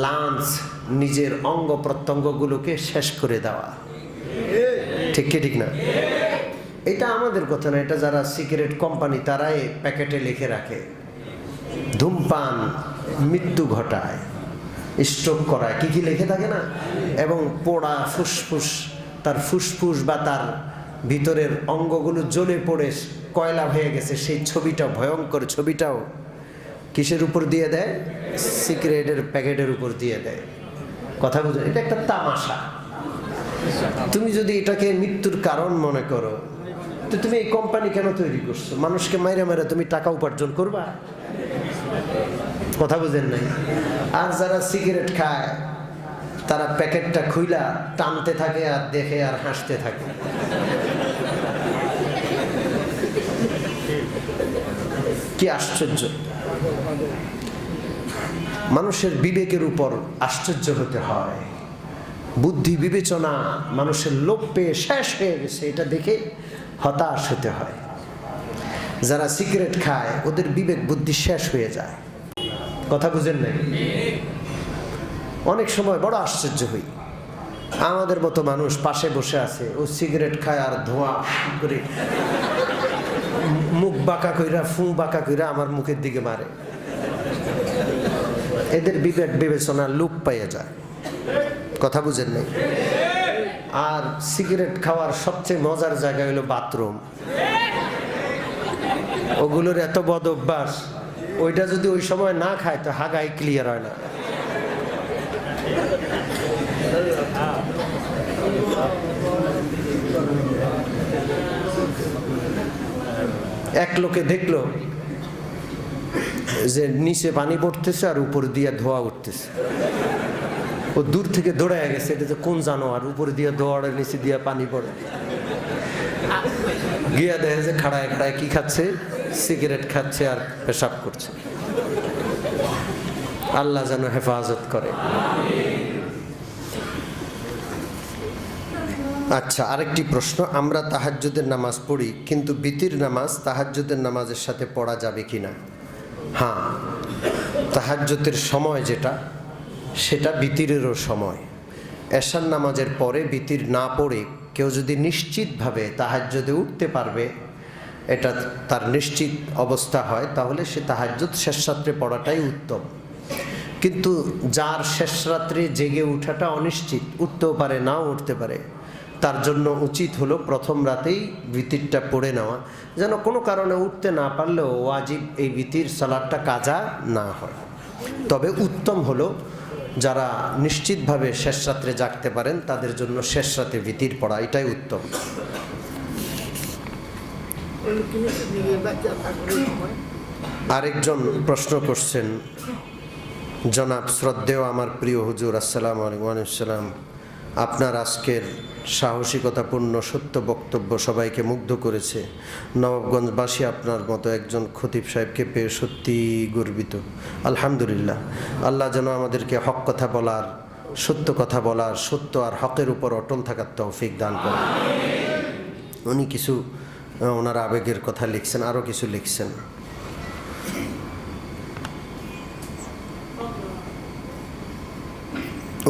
[SPEAKER 1] লাঞ্চ, নিজের অঙ্গ প্রত্যঙ্গগুলোকে শেষ করে দেওয়া। ঠিক কি ঠিক না? এটা আমাদের কথা না, এটা যারা সিগারেট কোম্পানি তারাই প্যাকেটে লিখে রাখে। ধূমপান মৃত্যু ঘটায়, স্ট্রোক করায়, কি কি লিখে থাকে না? এবং পোড়া ফুসফুস, তার ফুসফুস বা তার ভিতরের অঙ্গগুলো জ্বলে পড়ে কয়লা হয়ে গেছে, সেই ছবিটাও, ভয়ঙ্কর ছবিটাও কিসের উপর দিয়ে দেয়? সিগারেটের প্যাকেটের উপর দিয়ে দেয়। কথা বুঝো? এটা একটা তামাশা। তুমি যদি এটাকে মৃত্যুর কারণ মনে করো, তো তুমি এই কোম্পানি কেন তৈরি করছো? মানুষকে মাইরে মাইরে তুমি টাকা উপার্জন করবা? কথা বুঝেন নাই? আর যারা সিগারেট খায় তারা প্যাকেটটা খুইলা টানতে থাকে আর দেখে আর হাসতে থাকে। কি আশ্চর্য! মানুষের বিবেকের উপর আশ্চর্য হতে হয়। বুদ্ধি বিবেচনা মানুষের লোপ পেয়ে শেষ হয়ে গেছে, এটা দেখে হতাশ হতে হয়। যারা সিগারেট খায় ওদের বিবেক বুদ্ধি শেষ হয়ে যায়। কথা বুঝেন নাই? অনেক সময় বড় আশ্চর্য হই, আমাদের মতো মানুষ পাশে বসে আছে, ও সিগারেট খায় আর ধোঁয়া করে মুখ বাঁকা কইরা, ফু বাঁকা কইরা আমার মুখের দিকে মারে। এদের বিবেক বিবেচনা লোপ পাইয়া যায়। কথা বুঝেন নাই? আর সিগারেট খাওয়ার সবচেয়ে মজার জায়গা হলো বাথরুম। ওগুলোর এত বদ অভ্যাস, ওইটা যদি ওই সময় না খায় তো হাগাই ক্লিয়ার হয় না। এক লোকে দেখলো যে নিচে পানি পড়তেছে আর উপর দিয়ে ধোয়া উঠতেছে। ও দূর থেকে দৌড়ায় গেছে, এটা যে কোন জানোয়ার, উপরে দিয়ে দৌড়ে নিচে দিয়ে পানি পড়ে, গিয়া দেখে যে খাড়ায় খাড়ায় কি খাচ্ছে, সিগারেট খাচ্ছে আর পেশাব করছে। আল্লাহ যেন হেফাজত করে। আচ্ছা, আরেকটি প্রশ্ন, আমরা তাহাজ্জুদের নামাজ পড়ি, কিন্তু বিতির নামাজ তাহাজ্জুদের নামাজের সাথে পড়া যাবে কিনা? হ্যাঁ, তাহাজ্জুদের সময় যেটা, সেটা বিতিরেরও সময়। এশার নামাজের পরে বিতির না পড়ে কেউ যদি নিশ্চিতভাবে তাহাজ্জুদে উঠতে পারবে, এটা তার নিশ্চিত অবস্থা হয়, তাহলে সে তাহাজ্জুদ শেষ রাত্রে পড়াটাই উত্তম। কিন্তু যার শেষ রাত্রে জেগে ওঠাটা অনিশ্চিত, উঠতেও পারে নাও উঠতে পারে, তার জন্য উচিত হলো প্রথম রাতেই বিতিরটা পড়ে নেওয়া, যেন কোনো কারণে উঠতে না পারলেও ওয়াজিব এই বিতির সালাতটা কাজা না হয়। তবে উত্তম হলো যারা নিশ্চিতভাবে শেষ রাত্রে জাগতে পারেন তাদের জন্য শেষ রাতে বিতির পড়া, এটাই উত্তম। আরেকজন প্রশ্ন করছেন, জনাব শ্রদ্ধেয় আমার প্রিয় হুজুর, আসসালামু আলাইকুম, আপনার আজকের সাহসিকতাপূর্ণ সত্য বক্তব্য সবাইকে মুগ্ধ করেছে। নবাবগঞ্জবাসী আপনার মতো একজন খতিব সাহেবকে পেয়ে সত্যি গর্বিত। আলহামদুলিল্লাহ, আল্লাহ যেন আমাদেরকে হক কথা বলার, সত্য কথা বলার, সত্য আর হকের উপর অটল থাকার তৌফিক দান করেন। উনি কিছু ওনার আবেগের কথা লিখছেন, আরও কিছু লিখছেন।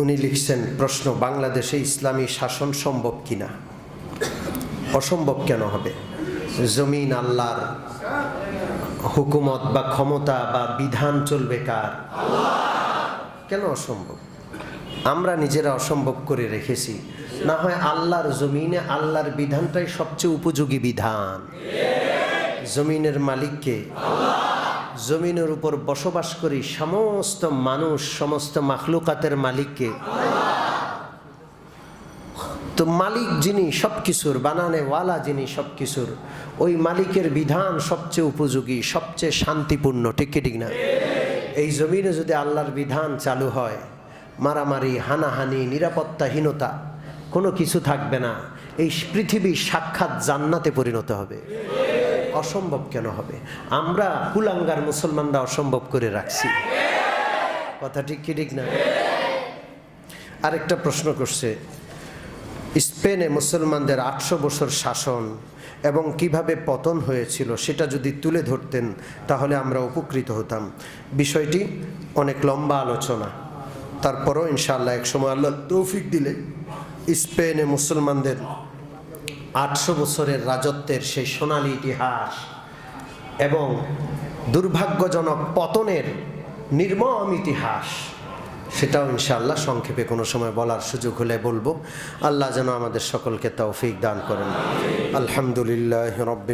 [SPEAKER 1] উনি লিখছেন, প্রশ্ন, বাংলাদেশে ইসলামী শাসন সম্ভব কিনা? অসম্ভব কেন হবে? জমিন আল্লাহর, হুকুমত বা ক্ষমতা বা বিধান চলবে কার? কেন অসম্ভব? আমরা নিজেরা অসম্ভব করে রেখেছি। না হয় আল্লাহর জমিনে আল্লাহর বিধানটাই সবচেয়ে উপযোগী বিধান। জমিনের মালিককে, জমিনের উপর বসবাস করি সমস্ত মানুষ, সমস্ত মাখলুকাতের মালিককে। তো মালিক যিনি সব কিছুর, বানানে ওয়ালা যিনি সব কিছুর, ওই মালিকের বিধান সবচেয়ে উপযোগী, সবচেয়ে শান্তিপূর্ণ, ঠিক কি ঠিক না? এই জমিনে যদি আল্লাহর বিধান চালু হয়, মারামারি, হানাহানি, নিরাপত্তাহীনতা কোনো কিছু থাকবে না। এই পৃথিবী সাক্ষাৎ জান্নাতে পরিণত হবে। অসম্ভব কেন হবে? আমরা কুলাঙ্গার মুসলমানরা অসম্ভব করে রাখছি। কথা ঠিক কি ঠিক না? আরেকটা প্রশ্ন করছে, স্পেনে মুসলমানদের 800 বছর শাসন এবং কিভাবে পতন হয়েছিল সেটা যদি তুলে ধরতেন তাহলে আমরা উপকৃত হতাম। বিষয়টি অনেক লম্বা আলোচনা, তারপরও ইনশাআল্লাহ এক সময় আল্লাহ তৌফিক দিলে স্পেনে মুসলমানদের 800 বছরের রাজত্বের সেই সোনালী ইতিহাস এবং দুর্ভাগ্যজনক পতনের নির্মম ইতিহাস, সেটাও ইনশাআল্লাহ সংক্ষেপে কোনো সময় বলার সুযোগ হলে বলবো। আল্লাহ যেন আমাদের সকলকে তৌফিক দান করেন। আলহামদুলিল্লাহ রাব্বিল